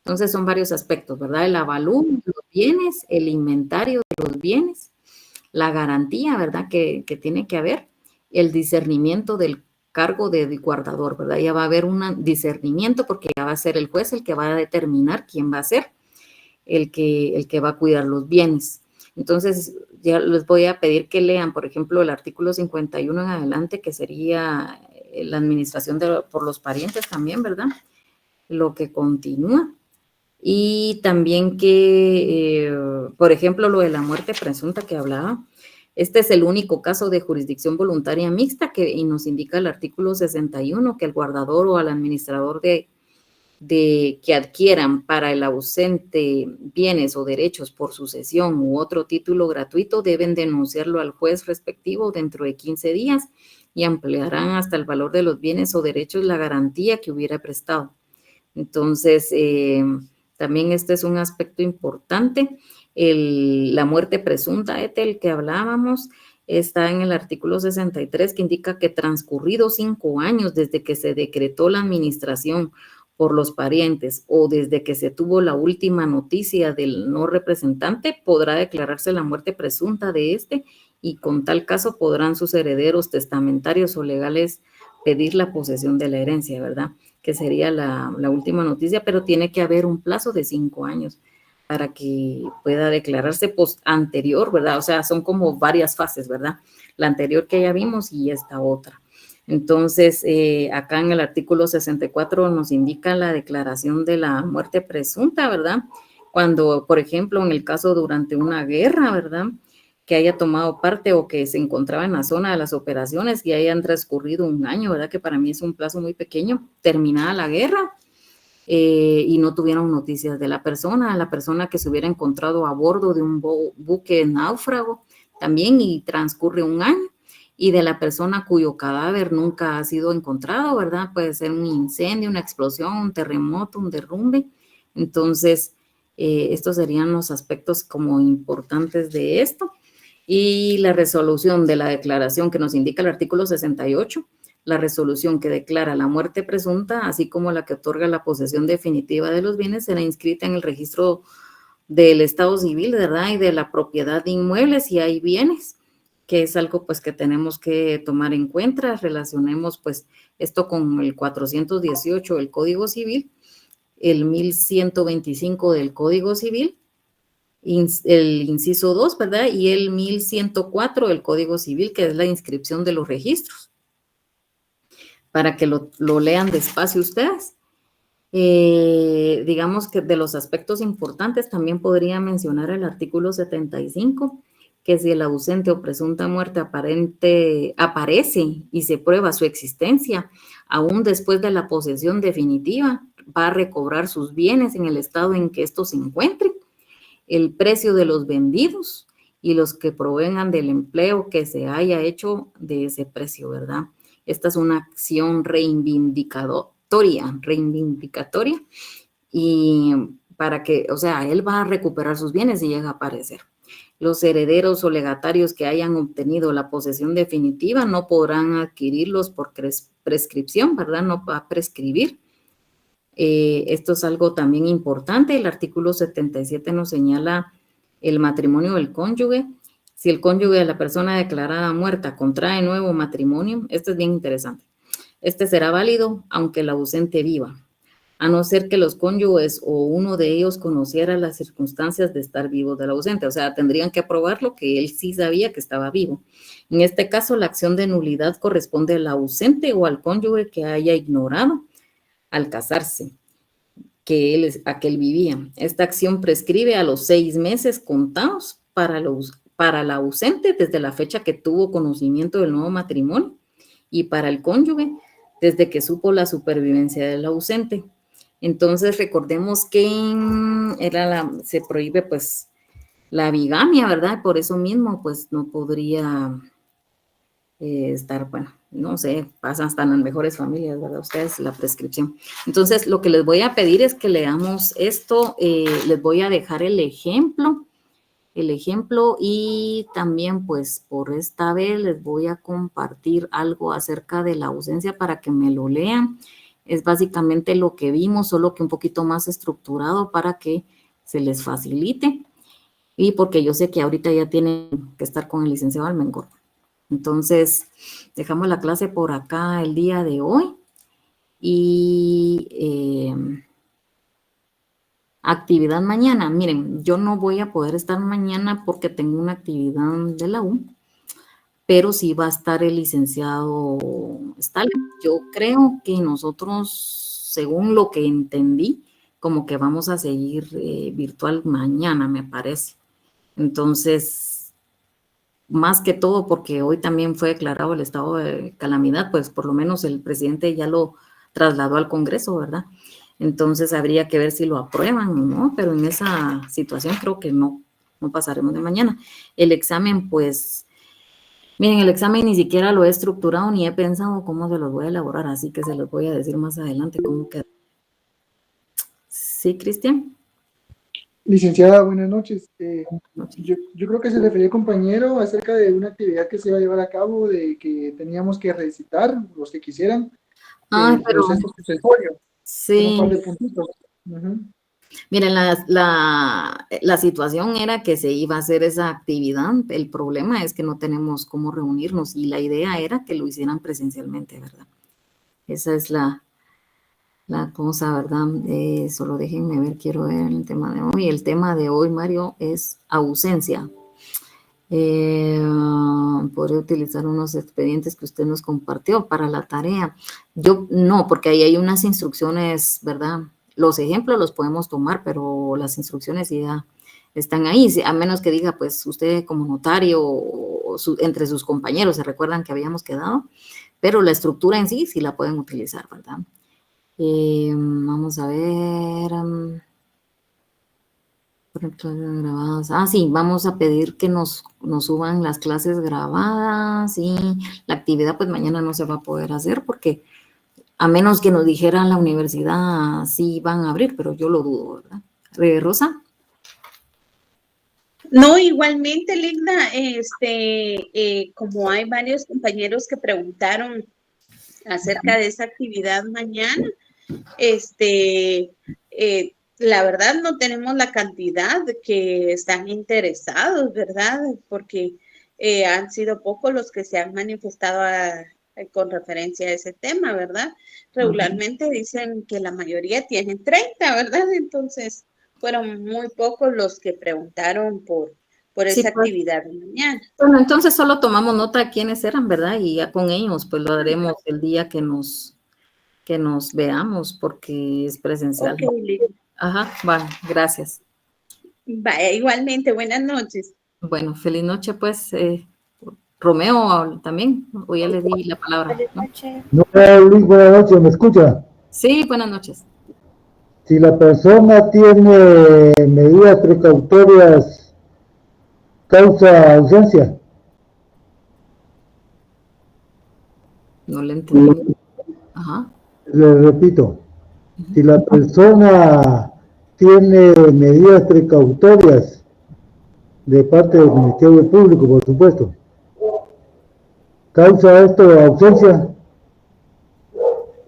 Entonces son varios aspectos, ¿verdad? El avalúo de los bienes, el inventario de los bienes, la garantía, ¿verdad?, que tiene que haber, el discernimiento del cargo de guardador, ¿verdad? Ya va a haber un discernimiento porque ya va a ser el juez el que va a determinar quién va a ser el que va a cuidar los bienes. Entonces, ya les voy a pedir que lean, por ejemplo, el artículo 51 en adelante, que sería la administración por los parientes también, ¿verdad?, lo que continúa. Y también que, por ejemplo, lo de la muerte presunta que hablaba, este es el único caso de jurisdicción voluntaria mixta y nos indica el artículo 61 que el guardador o al administrador que adquieran para el ausente bienes o derechos por sucesión u otro título gratuito deben denunciarlo al juez respectivo dentro de 15 días y ampliarán hasta el valor de los bienes o derechos la garantía que hubiera prestado. Entonces, también este es un aspecto importante. La muerte presunta, el que hablábamos, está en el artículo 63, que indica que transcurridos 5 años desde que se decretó la administración por los parientes o desde que se tuvo la última noticia del no representante, podrá declararse la muerte presunta de y con tal caso podrán sus herederos testamentarios o legales pedir la posesión de la herencia, ¿verdad?, que sería la última noticia, pero tiene que haber un plazo de 5 años para que pueda declararse anterior, ¿verdad? O sea, son como varias fases, ¿verdad? La anterior que ya vimos y esta otra. Entonces, acá en el artículo 64 nos indica la declaración de la muerte presunta, ¿verdad? Cuando, por ejemplo, en el caso durante una guerra, ¿verdad?, que haya tomado parte o que se encontraba en la zona de las operaciones y hayan transcurrido 1 año, ¿verdad?, que para mí es un plazo muy pequeño, terminada la guerra, y no tuvieron noticias de la persona que se hubiera encontrado a bordo de un buque náufrago también y transcurre 1 año y de la persona cuyo cadáver nunca ha sido encontrado, ¿verdad? Puede ser un incendio, una explosión, un terremoto, un derrumbe. Entonces, estos serían los aspectos como importantes de esto. Y la resolución de la declaración que nos indica el artículo 68, la resolución que declara la muerte presunta, así como la que otorga la posesión definitiva de los bienes, será inscrita en el registro del Estado Civil, ¿verdad? Y de la propiedad de inmuebles, y hay bienes, que es algo pues que tenemos que tomar en cuenta. Relacionemos pues esto con el 418 del Código Civil, el 1125 del Código Civil, el inciso 2, ¿verdad? Y el 1104 del Código Civil, que es la inscripción de los registros, para que lo lean despacio ustedes. Digamos que de los aspectos importantes también podría mencionar el artículo 75, que si el ausente o presunta muerte aparece y se prueba su existencia, aún después de la posesión definitiva, va a recobrar sus bienes en el estado en que estos se encuentren, el precio de los vendidos y los que provengan del empleo que se haya hecho de ese precio, ¿verdad? Esta es una acción reivindicatoria, y para que, o sea, él va a recuperar sus bienes si llega a aparecer. Los herederos o legatarios que hayan obtenido la posesión definitiva no podrán adquirirlos por prescripción, ¿verdad? No va a prescribir. Esto es algo también importante. El artículo 77 nos señala el matrimonio del cónyuge. Si el cónyuge de la persona declarada muerta contrae nuevo matrimonio, esto es bien interesante. Este será válido aunque el ausente viva, a no ser que los cónyuges o uno de ellos conociera las circunstancias de estar vivo del ausente. O sea, tendrían que aprobarlo que él sí sabía que estaba vivo. En este caso, la acción de nulidad corresponde al ausente o al cónyuge que haya ignorado al casarse que aquel vivía. Esta acción prescribe a los 6 meses contados para el ausente desde la fecha que tuvo conocimiento del nuevo matrimonio, y para el cónyuge desde que supo la supervivencia del ausente. Entonces recordemos que se prohíbe pues la bigamia, ¿verdad? Por eso mismo pues no podría estar, bueno, no sé, pasa hasta en las mejores familias, ¿verdad? Ustedes, la prescripción. Entonces, lo que les voy a pedir es que leamos esto. Les voy a dejar el ejemplo, y también, pues, por esta vez les voy a compartir algo acerca de la ausencia para que me lo lean. Es básicamente lo que vimos, solo que un poquito más estructurado para que se les facilite, y porque yo sé que ahorita ya tienen que estar con el licenciado Almengor. Entonces, dejamos la clase por acá el día de hoy. Y actividad mañana. Miren, yo no voy a poder estar mañana porque tengo una actividad de la U, pero sí va a estar el licenciado Stalin. Yo creo que nosotros, según lo que entendí, como que vamos a seguir virtual mañana, me parece. Entonces, más que todo porque hoy también fue declarado el estado de calamidad, pues por lo menos el presidente ya lo trasladó al Congreso, ¿verdad? Entonces habría que ver si lo aprueban o no, pero en esa situación creo que no pasaremos de mañana. El examen, pues, miren, el examen ni siquiera lo he estructurado ni he pensado cómo se los voy a elaborar, así que se los voy a decir más adelante cómo queda. ¿Sí, Cristian? Licenciada, buenas noches. Yo creo que se refería al compañero acerca de una actividad que se iba a llevar a cabo, de que teníamos que recitar, los que quisieran, el proceso sucesorio. Sí. Un par de puntitos. Miren, la situación era que se iba a hacer esa actividad. El problema es que no tenemos cómo reunirnos, y la idea era que lo hicieran presencialmente, ¿verdad? Esa es la cosa, ¿verdad? Solo déjenme ver, quiero ver el tema de hoy. El tema de hoy, Mario, es ausencia. Podría utilizar unos expedientes que usted nos compartió para la tarea. Yo no, porque ahí hay unas instrucciones, ¿verdad? Los ejemplos los podemos tomar, pero las instrucciones ya están ahí, a menos que diga, pues, usted como notario o entre sus compañeros, se recuerdan que habíamos quedado, pero la estructura en sí la pueden utilizar, ¿verdad? Vamos a ver. Clases grabadas. Ah, sí, vamos a pedir que nos suban las clases grabadas y la actividad pues mañana no se va a poder hacer porque a menos que nos dijera la universidad sí van a abrir, pero yo lo dudo, ¿verdad? Rosa. No, igualmente, Linda, como hay varios compañeros que preguntaron acerca de esa actividad mañana, la verdad no tenemos la cantidad que están interesados, ¿verdad? Porque han sido pocos los que se han manifestado con referencia a ese tema, ¿verdad? Regularmente dicen que la mayoría tienen 30, ¿verdad? Entonces, fueron muy pocos los que preguntaron por Sí, esa pues. actividad de mañana. Bueno, entonces solo tomamos nota de quiénes eran, ¿verdad? Y ya con ellos, pues lo haremos el día que nos veamos, porque es presencial. Ok, Linda. Ajá, bueno, gracias. Vaya, igualmente, buenas noches. Bueno, feliz noche, pues. Romeo también, o ya le di la palabra. Buenas noches. No, Luis, buenas noches, ¿me escucha? Sí, buenas noches. Si la persona tiene medidas precautorias, causa ausencia. No le entendí. Ajá. Le repito, si la persona tiene medidas precautorias de parte del Ministerio Público, por supuesto, ¿causa esto ausencia?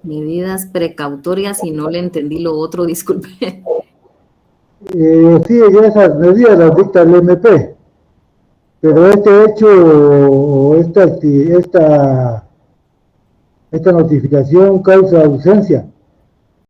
Medidas precautorias y no le entendí lo otro, disculpe. Sí, esas medidas las dicta el MP, pero este hecho o esta notificación causa ausencia.